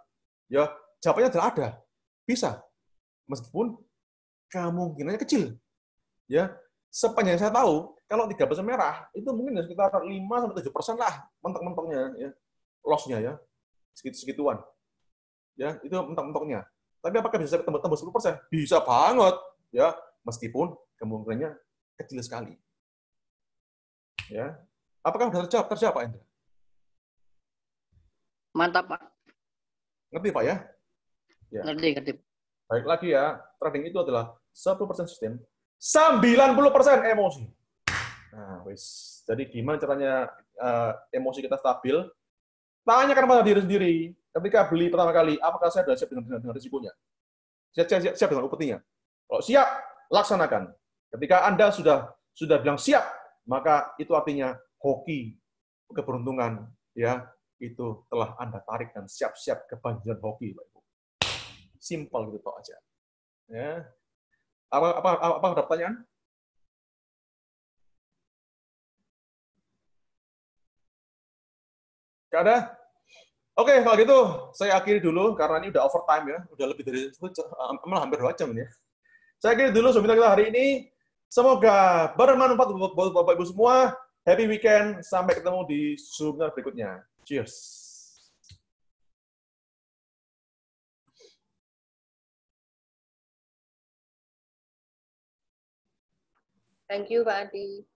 Ya, jawabannya adalah ada. Bisa. Meskipun kemungkinannya kecil. Ya, sepanjang saya tahu, kalau 3% merah, itu mungkin sekitar 5-7% lah mentok-mentoknya ya. Loss-nya ya. Segituan. Ya, itu mentok-mentoknya. Tapi apakah bisa tembus 10%? Bisa banget, ya. Meskipun kemungkinannya kecil sekali. Ya. Apakah sudah terjawab? Terjawab, Pak Indra? Mantap, Pak. Ngerti, Pak ya? Ya. Ngerti. Baik lagi ya, trading itu adalah 10% sistem, 90% emosi. Nah, wis. Jadi gimana caranya emosi kita stabil? Tanyakan pada diri sendiri. Ketika beli pertama kali, apakah saya sudah siap dengan risikonya? Siap dengan upetinya? Kalau siap, laksanakan. Ketika Anda sudah bilang siap, maka itu artinya hoki, keberuntungan, ya itu telah Anda tarik dan siap-siap kebanjiran hoki, Pak Ibu. Simpel gitu toh aja. Ya. Apa ada pertanyaan? Gak ada? Oke, kalau gitu saya akhiri dulu karena ini udah overtime ya, udah lebih dari itu, malah hampir 2 jam ini ya. Saya akhiri dulu seminar kita hari ini. Semoga bermanfaat buat Bapak Ibu semua. Happy weekend. Sampai ketemu di seminar berikutnya. Cheers. Thank you, Pak Adi.